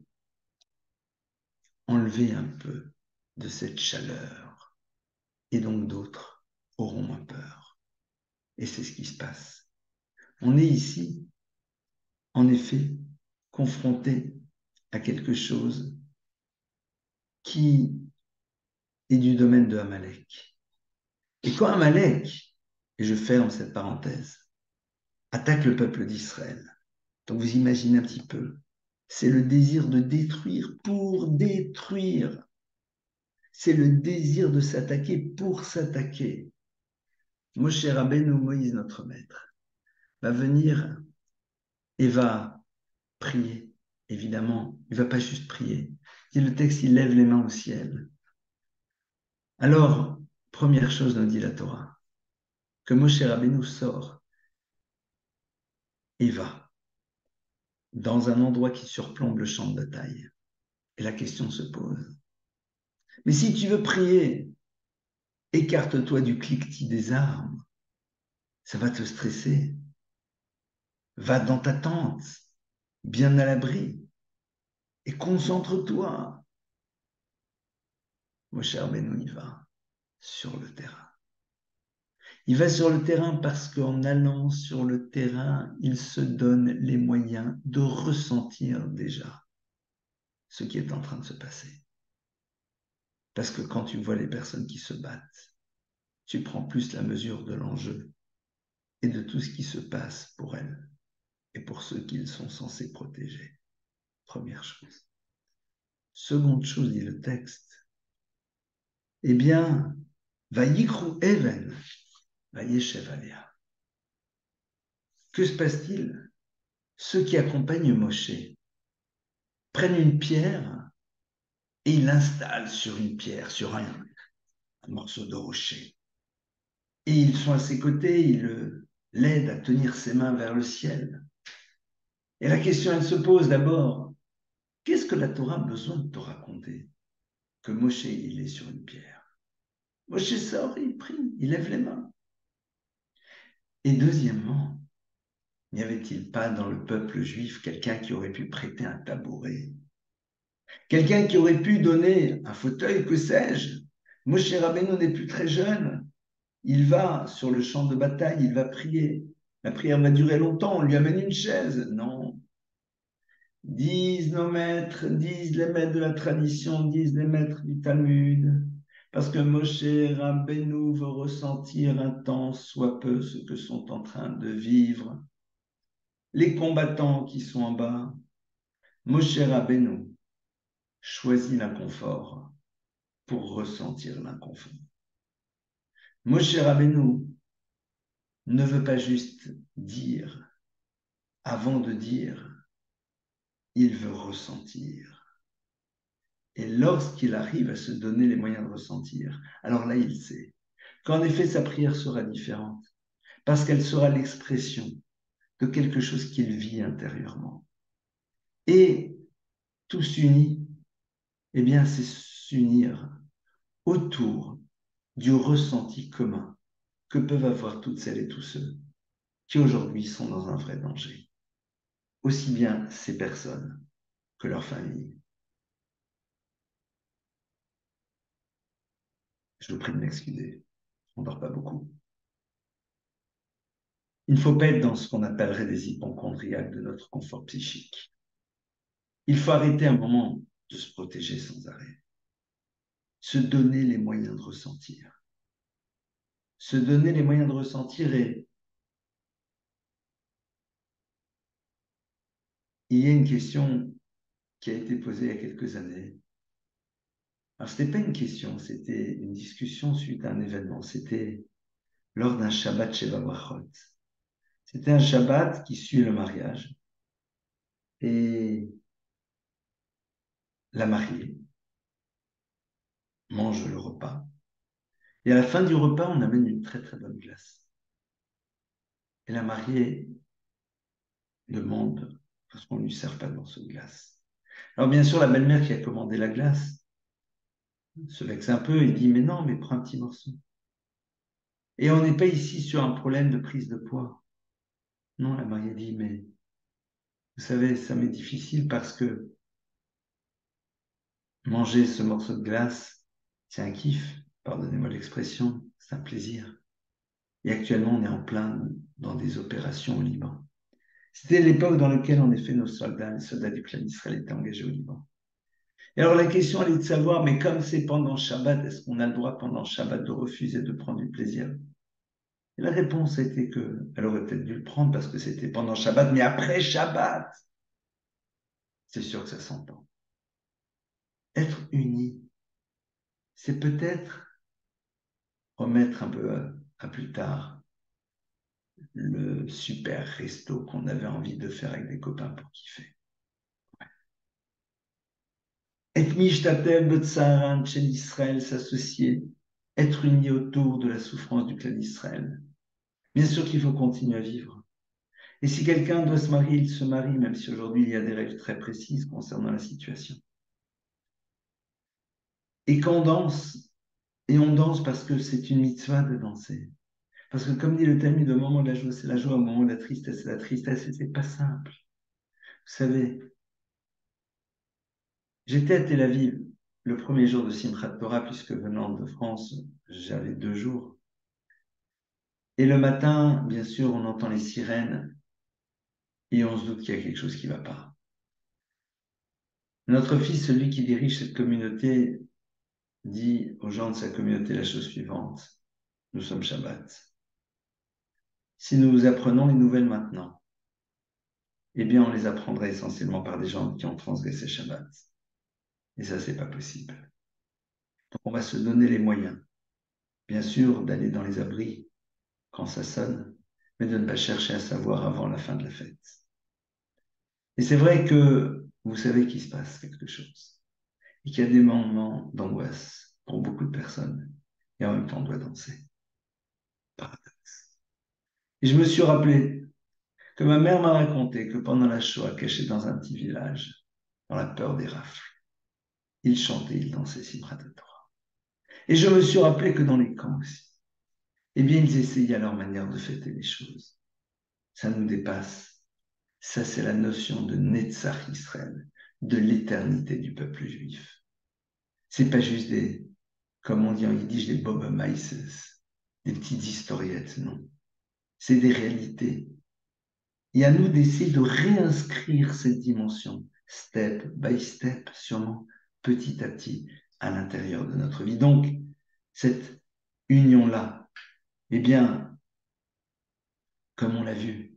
A: enlever un peu de cette chaleur. Et donc d'autres auront moins peur. Et c'est ce qui se passe. On est ici, en effet, confronté à quelque chose qui est du domaine de Amalek. Et quand Amalek, et je ferme cette parenthèse, attaque le peuple d'Israël, donc vous imaginez un petit peu, c'est le désir de détruire pour détruire. C'est le désir de s'attaquer pour s'attaquer. Moshe Rabbeinu, Moïse, notre maître, va venir et va prier. Évidemment, il ne va pas juste prier. Dit le texte, il lève les mains au ciel. Alors, première chose, nous dit la Torah, que Moshe Rabbeinu sort et va dans un endroit qui surplombe le champ de bataille. Et la question se pose. Mais si tu veux prier, écarte-toi du cliquetis des armes. Ça va te stresser. Va dans ta tente, bien à l'abri, et concentre-toi. Moshe Rabbeinu, il va sur le terrain. Il va sur le terrain parce qu'en allant sur le terrain, il se donne les moyens de ressentir déjà ce qui est en train de se passer. Parce que quand tu vois les personnes qui se battent, tu prends plus la mesure de l'enjeu et de tout ce qui se passe pour elles et pour ceux qu'ils sont censés protéger. Première chose. Seconde chose, dit le texte, eh bien, Vayikru Even, Vayeshev Alea. Que se passe-t-il? Ceux qui accompagnent Moshe prennent une pierre et ils l'installent sur une pierre, sur un morceau de rocher. Et ils sont à ses côtés, ils l'aident à tenir ses mains vers le ciel. Et la question, elle se pose d'abord, qu'est-ce que la Torah a besoin de te raconter? Que Moshe, il est sur une pierre. Moshe sort, il prie, il lève les mains. Et deuxièmement, n'y avait-il pas dans le peuple juif quelqu'un qui aurait pu prêter un tabouret? Quelqu'un qui aurait pu donner un fauteuil, que sais-je? Moshe Rabbeinu n'est plus très jeune. Il va sur le champ de bataille, il va prier. La prière va durer longtemps, on lui amène une chaise. Non. Disent nos maîtres, disent les maîtres de la tradition, disent les maîtres du Talmud, parce que Moshe Rabbeinu veut ressentir un temps, soit peu, ce que sont en train de vivre les combattants qui sont en bas. Moshe Rabbeinu choisit l'inconfort pour ressentir l'inconfort. Moshe Rabbeinu ne veut pas juste dire, avant de dire, il veut ressentir. Et lorsqu'il arrive à se donner les moyens de ressentir, alors là, il sait qu'en effet, sa prière sera différente, parce qu'elle sera l'expression de quelque chose qu'il vit intérieurement. Et tous unis, eh bien, c'est s'unir autour du ressenti commun que peuvent avoir toutes celles et tous ceux qui aujourd'hui sont dans un vrai danger. Aussi bien ces personnes que leurs familles. Je vous prie de m'excuser, on ne dort pas beaucoup. Il ne faut pas être dans ce qu'on appellerait des hypochondriaques de notre confort psychique. Il faut arrêter un moment de se protéger sans arrêt. Se donner les moyens de ressentir. Se donner les moyens de ressentir et il y a une question qui a été posée il y a quelques années. Alors, ce n'était pas une question, c'était une discussion suite à un événement. C'était lors d'un Shabbat Sheva Brachot. C'était un Shabbat qui suit le mariage. Et la mariée mange le repas. Et à la fin du repas, on amène une très très bonne glace. Et la mariée demande parce qu'on ne lui sert pas de morceau de glace. Alors bien sûr, la belle-mère qui a commandé la glace se vexe un peu et dit, mais non, mais prends un petit morceau. Et on n'est pas ici sur un problème de prise de poids. Non, la mariée dit, mais vous savez, ça m'est difficile parce que manger ce morceau de glace, c'est un kiff, pardonnez-moi l'expression, c'est un plaisir. Et actuellement, on est en plein dans des opérations au Liban. C'était l'époque dans laquelle, en effet, nos soldats, les soldats du clan d'Israël étaient engagés au Liban. Et alors la question, elle est de savoir, mais comme c'est pendant Shabbat, est-ce qu'on a le droit pendant Shabbat de refuser de prendre du plaisir? Et la réponse a été qu'elle aurait peut-être dû le prendre parce que c'était pendant Shabbat, mais après Shabbat, c'est sûr que ça s'entend. Être uni, c'est peut-être remettre un peu à plus tard le super resto qu'on avait envie de faire avec des copains pour kiffer. Être mishtatel b'tsaran chez l'Israël, s'associer, être uni autour de la souffrance du clan d'Israël. Bien sûr qu'il faut continuer à vivre. Et si quelqu'un doit se marier, il se marie, même si aujourd'hui il y a des règles très précises concernant la situation. Et qu'on danse, et on danse parce que c'est une mitzvah de danser. Parce que comme dit le Talmud, au moment de la joie, c'est la joie, au moment de la tristesse, c'est la tristesse, et c'est pas simple. Vous savez, j'étais à Tel Aviv le premier jour de Simchat Torah, puisque venant de France, j'avais 2 jours. Et le matin, bien sûr, on entend les sirènes et on se doute qu'il y a quelque chose qui ne va pas. Notre fils, celui qui dirige cette communauté, dit aux gens de sa communauté la chose suivante. Nous sommes Shabbat. Si nous apprenons les nouvelles maintenant, eh bien, on les apprendra essentiellement par des gens qui ont transgressé Shabbat. Et ça, c'est pas possible. Donc, on va se donner les moyens, bien sûr, d'aller dans les abris quand ça sonne, mais de ne pas chercher à savoir avant la fin de la fête. Et c'est vrai que vous savez qu'il se passe quelque chose et qu'il y a des moments d'angoisse pour beaucoup de personnes et en même temps on doit danser. Paradoxe. Et je me suis rappelé que ma mère m'a raconté que pendant la Shoah, caché dans un petit village, dans la peur des rafles, ils chantaient, ils dansaient Simchat Torah. Et je me suis rappelé que dans les camps aussi, eh bien, ils essayaient à leur manière de fêter les choses. Ça nous dépasse. Ça, c'est la notion de Netzach Israël, de l'éternité du peuple juif. C'est pas juste des, comme on dit en yiddish, des bob maïses, des petites historiettes, non. C'est des réalités. Et à nous d'essayer de réinscrire cette dimension, step by step, sûrement, petit à petit, à l'intérieur de notre vie. Donc, cette union-là, eh bien, comme on l'a vu,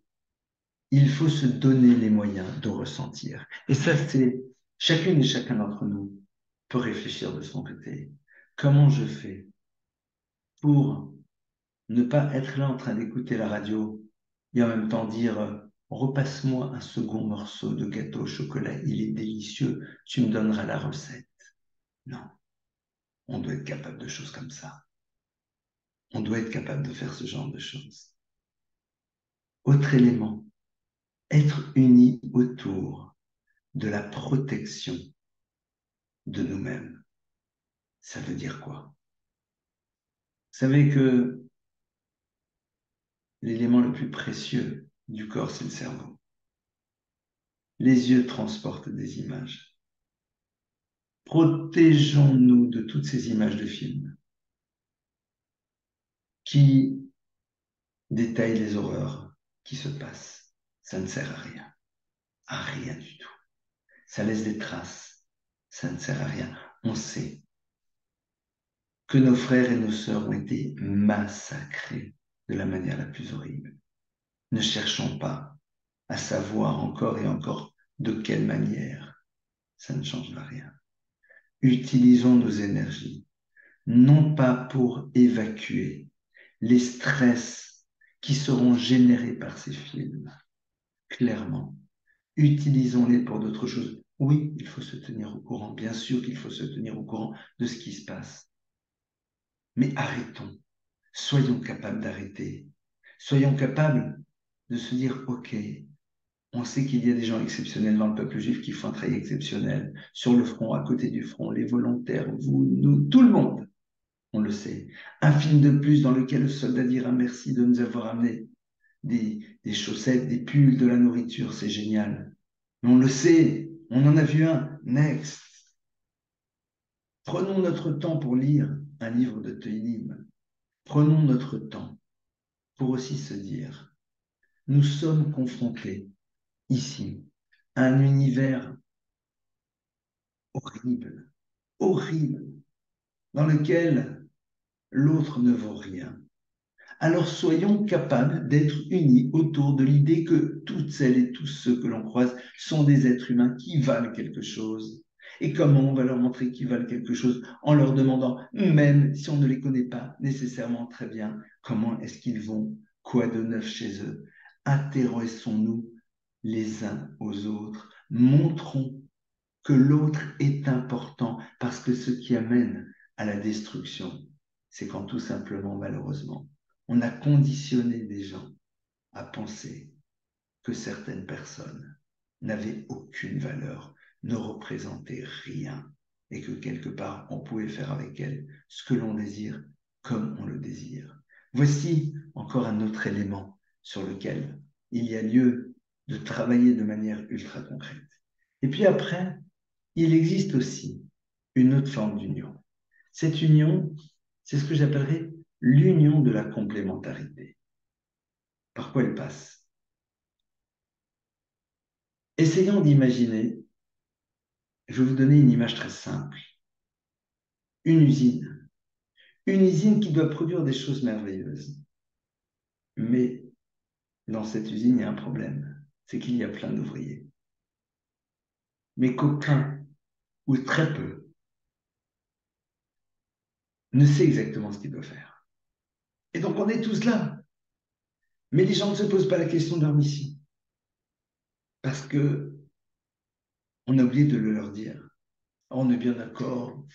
A: il faut se donner les moyens de ressentir. Et ça, c'est chacune et chacun d'entre nous peut réfléchir de son côté. Comment je fais pour ne pas être là en train d'écouter la radio et en même temps dire repasse-moi un second morceau de gâteau au chocolat, il est délicieux, tu me donneras la recette. Non, on doit être capable de choses comme ça. On doit être capable de faire ce genre de choses. Autre élément, être unis autour de la protection de nous-mêmes. Ça veut dire quoi? Vous savez que l'élément le plus précieux du corps, c'est le cerveau. Les yeux transportent des images. Protégeons-nous de toutes ces images de films qui détaillent les horreurs qui se passent. Ça ne sert à rien du tout. Ça laisse des traces, ça ne sert à rien. On sait que nos frères et nos sœurs ont été massacrés de la manière la plus horrible. Ne cherchons pas à savoir encore et encore De quelle manière? Ça ne changera rien. Utilisons nos énergies, non pas pour évacuer les stress qui seront générés par ces films, clairement. Utilisons-les pour d'autres choses. Oui, il faut se tenir au courant, bien sûr qu'il faut se tenir au courant de ce qui se passe. Mais arrêtons, soyons capables d'arrêter. Soyons capables de se dire, OK, on sait qu'il y a des gens exceptionnels dans le peuple juif qui font un travail exceptionnel, sur le front, à côté du front, les volontaires, vous, nous, tout le monde, on le sait. Un film de plus dans lequel le soldat dira merci de nous avoir amené des chaussettes, des pulls, de la nourriture, c'est génial. Mais on le sait, on en a vu un, next. Prenons notre temps pour lire un livre de Teilim. Prenons notre temps pour aussi se dire, nous sommes confrontés ici à un univers horrible, horrible, dans lequel l'autre ne vaut rien. Alors soyons capables d'être unis autour de l'idée que toutes celles et tous ceux que l'on croise sont des êtres humains qui valent quelque chose. Et comment on va leur montrer qu'ils valent quelque chose? En leur demandant, même si on ne les connaît pas nécessairement très bien, comment est-ce qu'ils vont? Quoi de neuf chez eux? Intéressons-nous les uns aux autres. Montrons que l'autre est important parce que ce qui amène à la destruction, c'est quand tout simplement, malheureusement, on a conditionné des gens à penser que certaines personnes n'avaient aucune valeur, ne représentaient rien et que quelque part on pouvait faire avec elles ce que l'on désire comme on le désire. Voici encore un autre élément sur lequel il y a lieu de travailler de manière ultra concrète. Et puis après, il existe aussi une autre forme d'union. Cette union, c'est ce que j'appellerais l'union de la complémentarité. Par quoi elle passe? Essayons d'imaginer, je vais vous donner une image très simple, une usine. Une usine qui doit produire des choses merveilleuses. Mais dans cette usine, il y a un problème, c'est qu'il y a plein d'ouvriers. Mais qu'aucun, ou très peu, ne sait exactement ce qu'il doit faire. Et donc on est tous là. Mais les gens ne se posent pas la question de leur mission. Parce que on a oublié de le leur dire. On est bien d'accord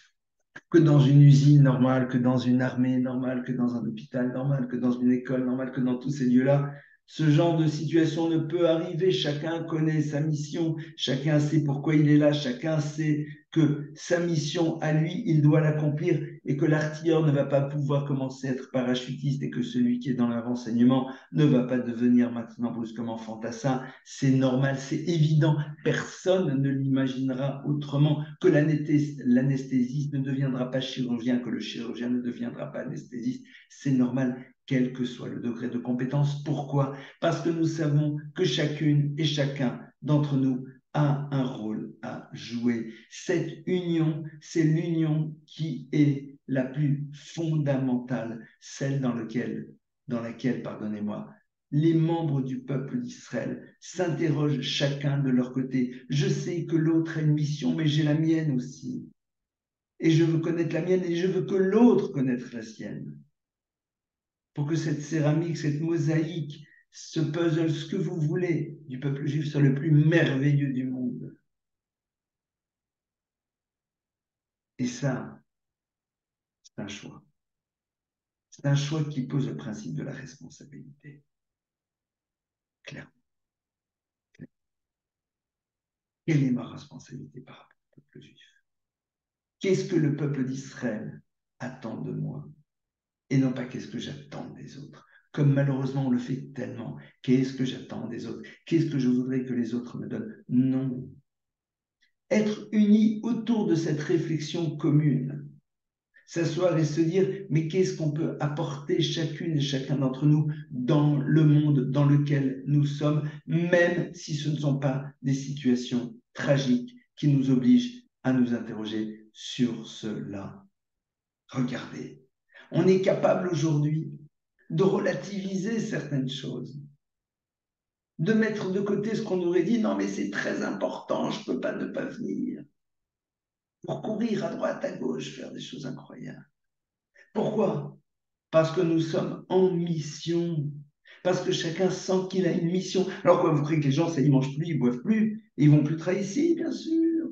A: que dans une usine normale, que dans une armée normale, que dans un hôpital normal, que dans une école normale, que dans tous ces lieux-là, ce genre de situation ne peut arriver. Chacun connaît sa mission, chacun sait pourquoi il est là, chacun sait que sa mission à lui, il doit l'accomplir et que l'artilleur ne va pas pouvoir commencer à être parachutiste et que celui qui est dans le renseignement ne va pas devenir maintenant brusquement fantassin. C'est normal, c'est évident. Personne ne l'imaginera autrement que l'anesthésiste ne deviendra pas chirurgien, que le chirurgien ne deviendra pas anesthésiste. C'est normal, quel que soit le degré de compétence. Pourquoi? Parce que nous savons que chacune et chacun d'entre nous a un rôle à jouer. Cette union, c'est l'union qui est la plus fondamentale, celle dans laquelle, pardonnez-moi, les membres du peuple d'Israël s'interrogent chacun de leur côté. Je sais que l'autre a une mission, mais j'ai la mienne aussi. Et je veux connaître la mienne et je veux que l'autre connaisse la sienne. Pour que cette céramique, cette mosaïque, ce puzzle, ce que vous voulez du peuple juif soit le plus merveilleux du monde. Et ça, c'est un choix. C'est un choix qui pose le principe de la responsabilité. Clairement. Quelle est ma responsabilité par rapport au peuple juif? Qu'est-ce que le peuple d'Israël attend de moi? Et non pas qu'est-ce que j'attends des autres. Comme malheureusement on le fait tellement. Qu'est-ce que j'attends des autres? Qu'est-ce que je voudrais que les autres me donnent? Non. Être unis autour de cette réflexion commune. S'asseoir et se dire, mais qu'est-ce qu'on peut apporter chacune et chacun d'entre nous dans le monde dans lequel nous sommes, même si ce ne sont pas des situations tragiques qui nous obligent à nous interroger sur cela. Regardez, on est capable aujourd'hui de relativiser certaines choses, de mettre de côté ce qu'on aurait dit, non mais c'est très important, je ne peux pas ne pas venir, pour courir à droite, à gauche, faire des choses incroyables. Pourquoi? Parce que nous sommes en mission, parce que chacun sent qu'il a une mission. Alors quoi, vous croyez que les gens, ça, ils mangent plus, ils boivent plus, ils vont plus travailler ici, bien sûr.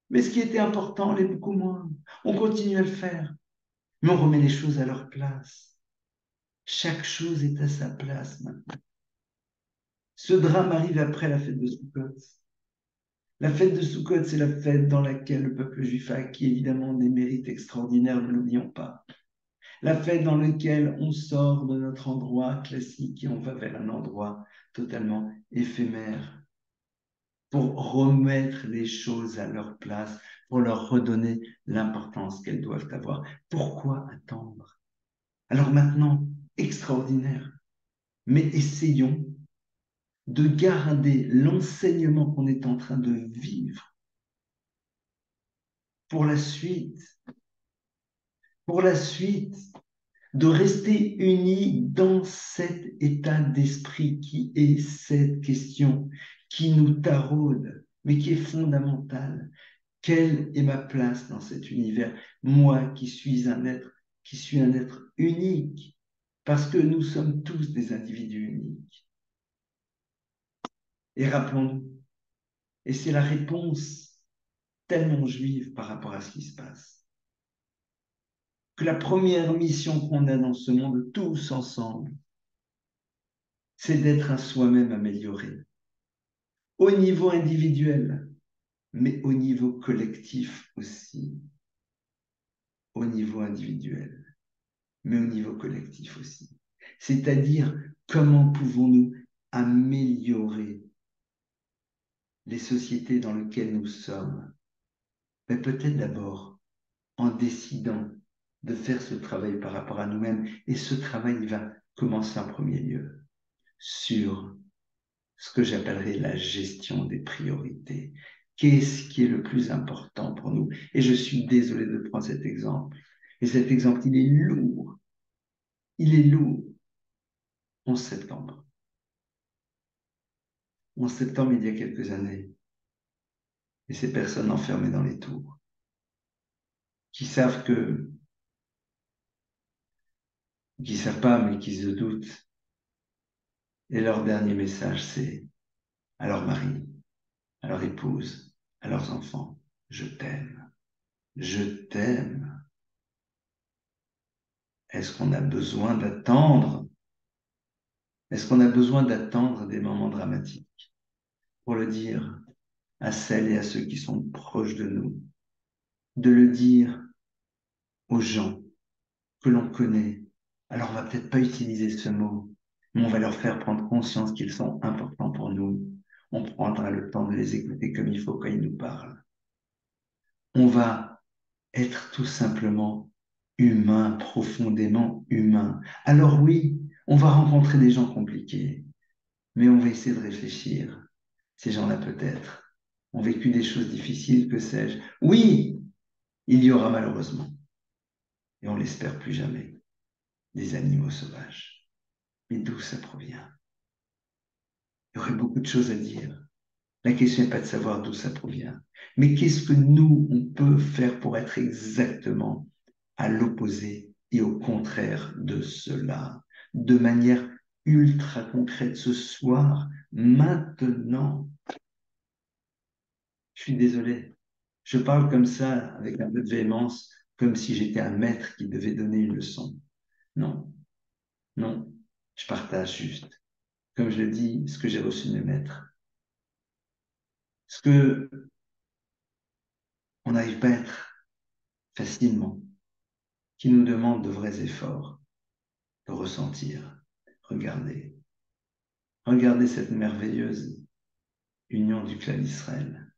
A: Mais ce qui était important l'est beaucoup moins. On continue à le faire, mais on remet les choses à leur place. Chaque chose est à sa place maintenant. Ce drame arrive après la fête de Sukkot. La fête de Sukkot, c'est la fête dans laquelle le peuple juif a acquis évidemment des mérites extraordinaires, ne l'oublions pas. La fête dans laquelle on sort de notre endroit classique et on va vers un endroit totalement éphémère pour remettre les choses à leur place, pour leur redonner l'importance qu'elles doivent avoir. Pourquoi attendre? Alors maintenant, extraordinaire, mais essayons de garder l'enseignement qu'on est en train de vivre pour la suite, pour la suite, de rester unis dans cet état d'esprit qui est cette question qui nous taraude, mais qui est fondamentale. Quelle est ma place dans cet univers? Moi qui suis un être unique, parce que nous sommes tous des individus uniques. Et rappelons-nous, et c'est la réponse tellement juive par rapport à ce qui se passe, que la première mission qu'on a dans ce monde, tous ensemble, c'est d'être un soi-même amélioré, au niveau individuel, mais au niveau collectif aussi, au niveau individuel, mais au niveau collectif aussi. C'est-à-dire, comment pouvons-nous améliorer les sociétés dans lesquelles nous sommes? Mais peut-être d'abord en décidant de faire ce travail par rapport à nous-mêmes. Et ce travail va commencer en premier lieu sur ce que j'appellerais la gestion des priorités. Qu'est-ce qui est le plus important pour nous? Et je suis désolé de prendre cet exemple. Et cet exemple, il est lourd. Il est lourd. 11 septembre. 11 septembre, il y a quelques années. Et ces personnes enfermées dans les tours, qui savent pas, mais qui se doutent. Et leur dernier message, c'est à leur mari, à leur épouse, à leurs enfants, je t'aime. Je t'aime. Est-ce qu'on a besoin d'attendre? Est-ce qu'on a besoin d'attendre des moments dramatiques pour le dire à celles et à ceux qui sont proches de nous? De le dire aux gens que l'on connaît. Alors on va peut-être pas utiliser ce mot, mais on va leur faire prendre conscience qu'ils sont importants pour nous. On prendra le temps de les écouter comme il faut quand ils nous parlent. On va être tout simplement humain, profondément humain. Alors oui, on va rencontrer des gens compliqués, mais on va essayer de réfléchir. Ces gens-là peut-être ont vécu des choses difficiles, que sais-je. Oui, il y aura malheureusement, et on l'espère plus jamais, des animaux sauvages. Mais d'où ça provient? Il y aurait beaucoup de choses à dire. La question n'est pas de savoir d'où ça provient, mais qu'est-ce que nous, on peut faire pour être exactement à l'opposé et au contraire de cela, de manière ultra concrète ce soir, maintenant. Je suis désolé, je parle comme ça avec un peu de véhémence, comme si j'étais un maître qui devait donner une leçon. Non, non, je partage juste, comme je le dis, ce que j'ai reçu de mes maîtres. Ce que on n'arrive pas à être facilement, qui nous demande de vrais efforts, de ressentir. Regardez, regardez cette merveilleuse union du clan d'Israël.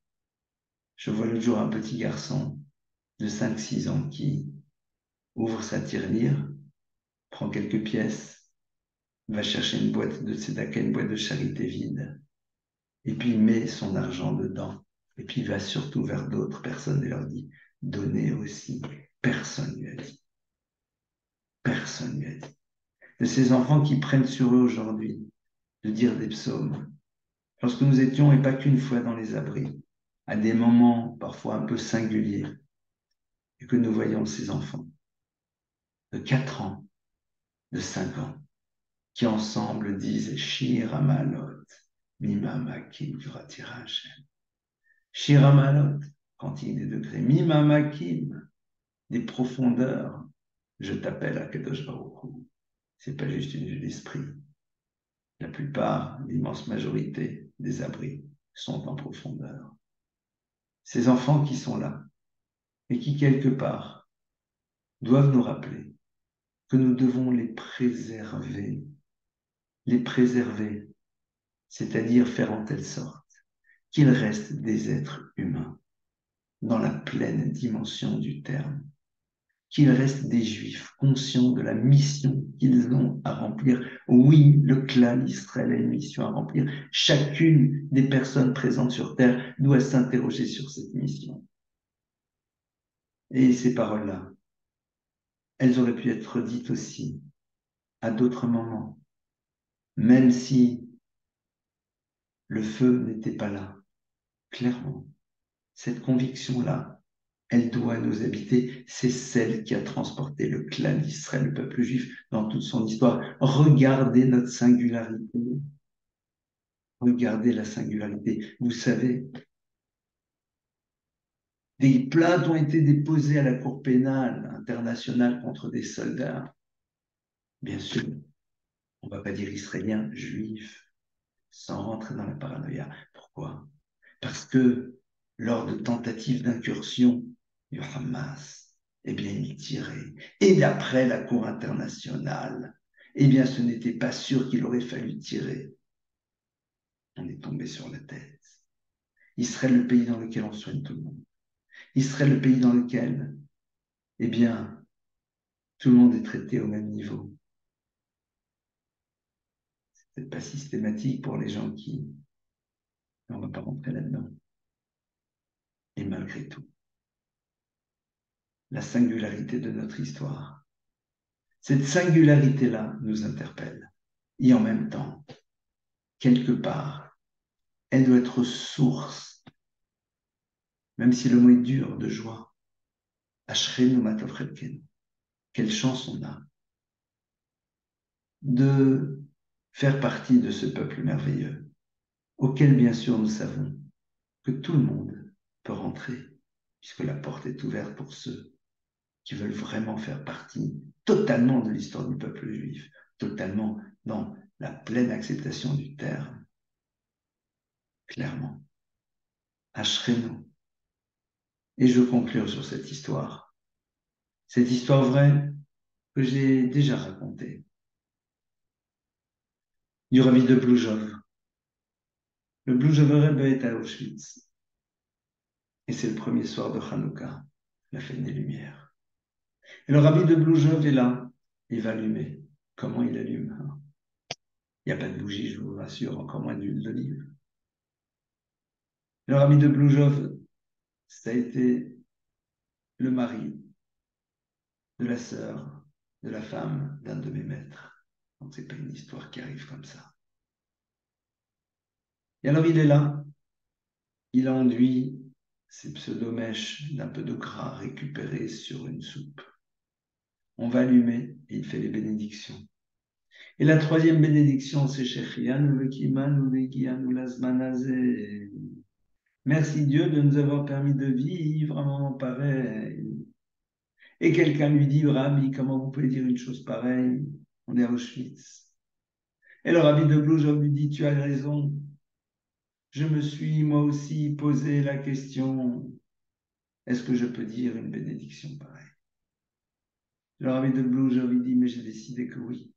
A: Je vois l'autre jour un petit garçon de 5-6 ans qui ouvre sa tirelire, prend quelques pièces, va chercher une boîte de tzedaka, une boîte de charité vide, et puis il met son argent dedans, et puis il va surtout vers d'autres personnes et leur dit, donnez aussi. Personne ne lui a dit. Personne ne lui a dit. De ces enfants qui prennent sur eux aujourd'hui de dire des psaumes, lorsque nous étions, et pas qu'une fois, dans les abris, à des moments parfois un peu singuliers, et que nous voyons ces enfants de 4 ans, de 5 ans, qui ensemble disent Shir Amalot, Mima Makim Vratira Hashem. Shir Amalot, cantique des degrés, Mima Makim, des profondeurs, je t'appelle à Kadosh Baruch Hu. C'est pas juste une vue d'esprit. La plupart, l'immense majorité des abris sont en profondeur. Ces enfants qui sont là et qui, quelque part, doivent nous rappeler que nous devons les préserver, c'est-à-dire faire en telle sorte qu'ils restent des êtres humains dans la pleine dimension du terme, qu'ils restent des juifs conscients de la mission qu'ils ont à remplir. Oui, le clan d'Israël a une mission à remplir. Chacune des personnes présentes sur terre doit s'interroger sur cette mission. Et ces paroles-là, elles auraient pu être dites aussi à d'autres moments, même si le feu n'était pas là. Clairement, cette conviction-là, elle doit nous habiter. C'est celle qui a transporté le clan d'Israël, le peuple juif, dans toute son histoire. Regardez notre singularité. Regardez la singularité. Vous savez, des plaintes ont été déposées à la Cour pénale internationale contre des soldats. Bien sûr, on ne va pas dire israéliens, juifs, sans rentrer dans la paranoïa. Pourquoi? Parce que lors de tentatives d'incursion du Hamas, eh bien, il tirait. Et d'après la Cour internationale, eh bien, ce n'était pas sûr qu'il aurait fallu tirer. On est tombé sur la tête. Israël, le pays dans lequel on soigne tout le monde. Israël, le pays dans lequel, eh bien, tout le monde est traité au même niveau. C'est peut-être pas systématique pour les gens qui... On ne va pas rentrer là-dedans. Et malgré tout, la singularité de notre histoire, cette singularité-là nous interpelle. Et en même temps, quelque part, elle doit être source, même si le mot est dur, de joie. Ashrenu matov chelkenu. Quelle chance on a de faire partie de ce peuple merveilleux, auquel bien sûr nous savons que tout le monde peut rentrer, puisque la porte est ouverte pour ceux qui veulent vraiment faire partie totalement de l'histoire du peuple juif, totalement dans la pleine acceptation du terme, clairement. Ashrenu. Et je veux conclure sur cette histoire. Cette histoire vraie que j'ai déjà racontée. Du Rabbi de Bloujov. Le Bloujover Rebbe est à Auschwitz. Et c'est le premier soir de Hanouka, la fête des Lumières. Et le Rabbi de Bloujov est là. Il va allumer. Comment il allume? Il n'y a pas de bougie, je vous rassure, encore moins d'huile d'olive. Le Rabbi de Bloujov, ça a été le mari de la sœur, de la femme d'un de mes maîtres. Donc ce n'est pas une histoire qui arrive comme ça. Et alors il est là, il a enduit ses pseudomèches d'un peu de gras récupéré sur une soupe. On va allumer et il fait les bénédictions. Et la troisième bénédiction, c'est Shechianu Vekimanu Vekianu Lasmanazé. Merci Dieu de nous avoir permis de vivre un moment pareil. Et quelqu'un lui dit, Rabbi, comment vous pouvez dire une chose pareille? On est à Auschwitz. Et le Rabbi de Bloujov lui dit, tu as raison. Je me suis moi aussi posé la question, est-ce que je peux dire une bénédiction pareille? Le Rabbi de Bloujov lui dit, mais j'ai décidé que oui.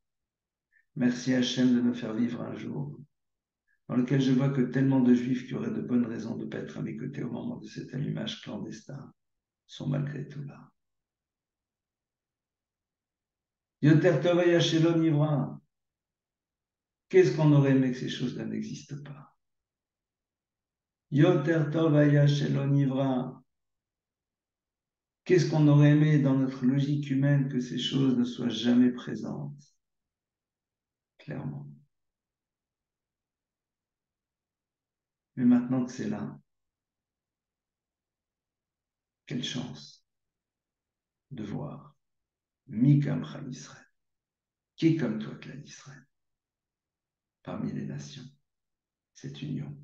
A: Merci Hachem de me faire vivre un jour dans lequel je vois que tellement de juifs qui auraient de bonnes raisons de ne pas être à mes côtés au moment de cet allumage clandestin sont malgré tout là. Yoter Tovaya Shelon Ivra. Qu'est-ce qu'on aurait aimé que ces choses-là n'existent pas? Yoter Tovaya Shelon Ivra. Qu'est-ce qu'on aurait aimé dans notre logique humaine que ces choses ne soient jamais présentes? Clairement. Mais maintenant que c'est là, quelle chance de voir Mi Kamcha Israël, qui est comme toi, clan d'Israël, parmi les nations, cette union,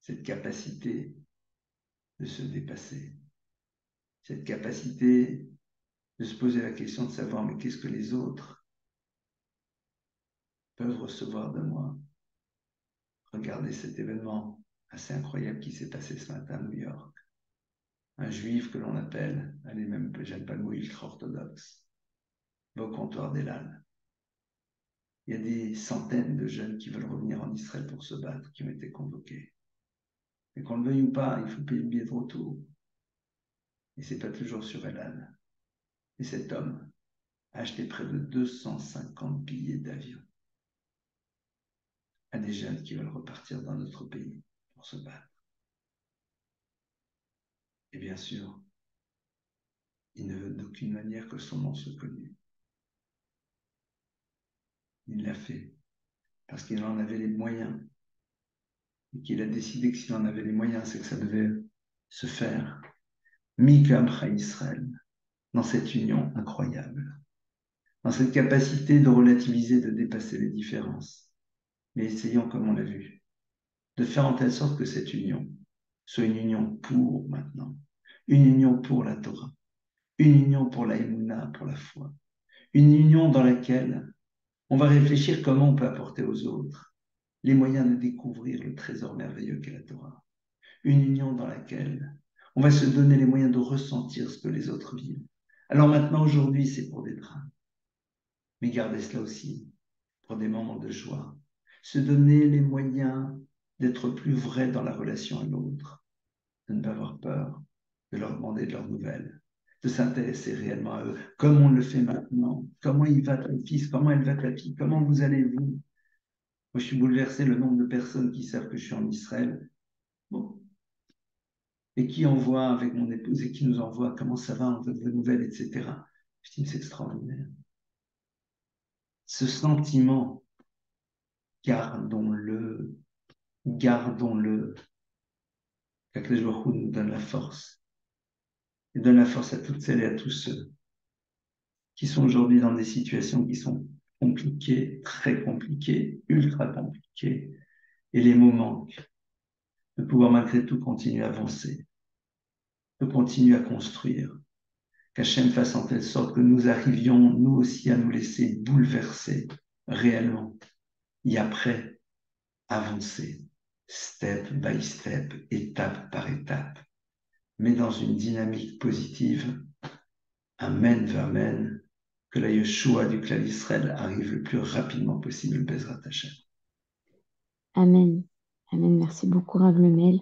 A: cette capacité de se dépasser, cette capacité de se poser la question de savoir mais qu'est-ce que les autres peuvent recevoir de moi. Regardez cet événement assez incroyable qui s'est passé ce matin à New York. Un juif que l'on appelle, allez même, j'aime pas le mot ultra-orthodoxe, va au comptoir d'Elal. Il y a des centaines de jeunes qui veulent revenir en Israël pour se battre, qui ont été convoqués. Et qu'on le veuille ou pas, il faut payer le billet de retour. Et c'est pas toujours sur Elal. Et cet homme a acheté près de 250 billets d'avion à des jeunes qui veulent repartir dans notre pays pour se battre. Et bien sûr, il ne veut d'aucune manière que son nom soit connu. Il l'a fait parce qu'il en avait les moyens et qu'il a décidé que s'il en avait les moyens, c'est que ça devait se faire. Mikamcha Israël, dans cette union incroyable, dans cette capacité de relativiser, de dépasser les différences, mais essayant, comme on l'a vu, de faire en telle sorte que cette union soit une union pour maintenant, une union pour la Torah, une union pour la Emouna, pour la foi, une union dans laquelle on va réfléchir comment on peut apporter aux autres les moyens de découvrir le trésor merveilleux qu'est la Torah. Une union dans laquelle on va se donner les moyens de ressentir ce que les autres vivent. Alors maintenant, aujourd'hui, c'est pour des drames. Mais gardez cela aussi pour des moments de joie. Se donner les moyens d'être plus vrai dans la relation à l'autre, de ne pas avoir peur, de leur demander de leurs nouvelles, de s'intéresser réellement à eux, comme on le fait maintenant. Comment il va ton fils? Comment elle va ta fille? Comment vous allez-vous? Moi, je suis bouleversé le nombre de personnes qui savent que je suis en Israël. Bon. Et qui envoie avec mon épouse et qui nous envoie comment ça va, on veut de vos nouvelles, etc. Je dis, mais c'est extraordinaire. Ce sentiment, gardons-le, gardons-le. Qu'Akadosh Baruch Hu nous donne la force. Et donne la force à toutes celles et à tous ceux qui sont aujourd'hui dans des situations qui sont compliquées, très compliquées, ultra compliquées. Et les mots manquent de pouvoir malgré tout continuer à avancer, de continuer à construire. Qu'Hachem fasse en telle sorte que nous arrivions, nous aussi, à nous laisser bouleverser réellement et après avancer, step by step, étape par étape, mais dans une dynamique positive. Amen, amen. Que la Yeshua du clan d'Israël arrive le plus rapidement possible, Bezrat Hashem.
B: Amen. Amen. Merci beaucoup, Rav Lemel.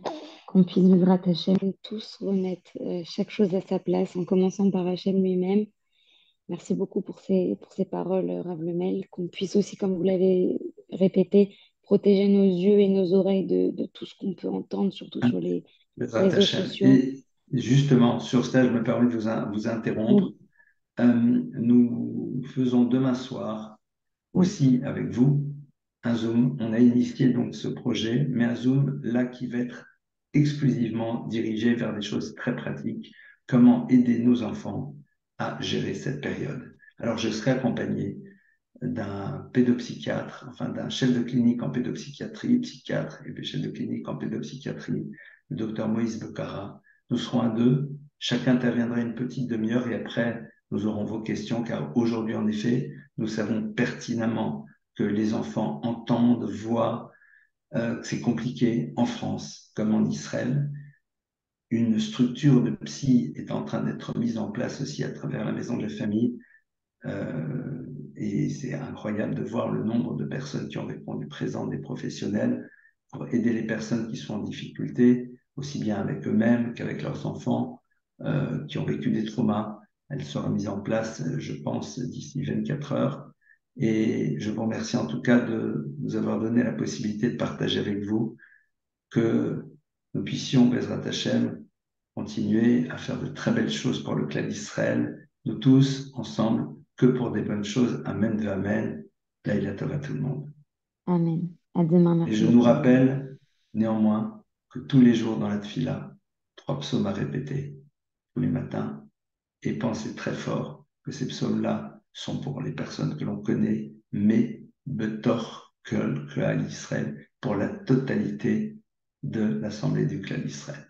B: Qu'on puisse, Bezrat Hachem, tous remettre chaque chose à sa place, en commençant par Hachem lui-même. Merci beaucoup pour ces paroles, Rav Lemel. Qu'on puisse aussi, comme vous l'avez répété, protéger nos yeux et nos oreilles de tout ce qu'on peut entendre, surtout sur les
A: Bezrat
B: réseaux
A: Hashem.
B: sociaux.
A: Et justement, sur ça, je me permets de vous interrompre.
B: Oui,
A: Nous faisons demain soir
B: oui.
A: aussi avec vous un Zoom. On a initié donc ce projet, mais un Zoom là qui va être exclusivement dirigé vers des choses très pratiques. Comment aider nos enfants à gérer cette période. Alors, je serai accompagné d'un pédopsychiatre, enfin d'un chef de clinique en pédopsychiatrie, psychiatre et puis chef de clinique en pédopsychiatrie, le docteur Moïse Becara. Nous serons à deux, chacun interviendra une petite demi-heure et après nous aurons vos questions car aujourd'hui en effet nous savons pertinemment que les enfants entendent, voient, que c'est compliqué en France comme en Israël. Une structure de psy est en train d'être mise en place aussi à travers la maison de la famille. Et c'est incroyable de voir le nombre de personnes qui ont répondu présent, des professionnels, pour aider les personnes qui sont en difficulté, aussi bien avec eux-mêmes qu'avec leurs enfants, qui ont vécu des traumas. Elle sera mise en place, je pense, d'ici 24 heures. Et je vous remercie en tout cas de nous avoir donné la possibilité de partager avec vous que nous puissions, Bezrat Hashem, continuer à faire de très belles choses pour le clan d'Israël, nous tous, ensemble, que pour des bonnes choses. Amen, amen. Laïla Tov à tout le monde.
B: Amen. À demain.
A: Et
B: Merci
A: je nous
B: beaucoup, Rav Lemel.
A: rappelle, néanmoins que tous les jours dans la tfila, 3 psaumes à répéter tous les matins et penser très fort que ces psaumes-là sont pour les personnes que l'on connaît, mais Betor Kol Klal Israël, pour la totalité de l'Assemblée du clan d'Israël.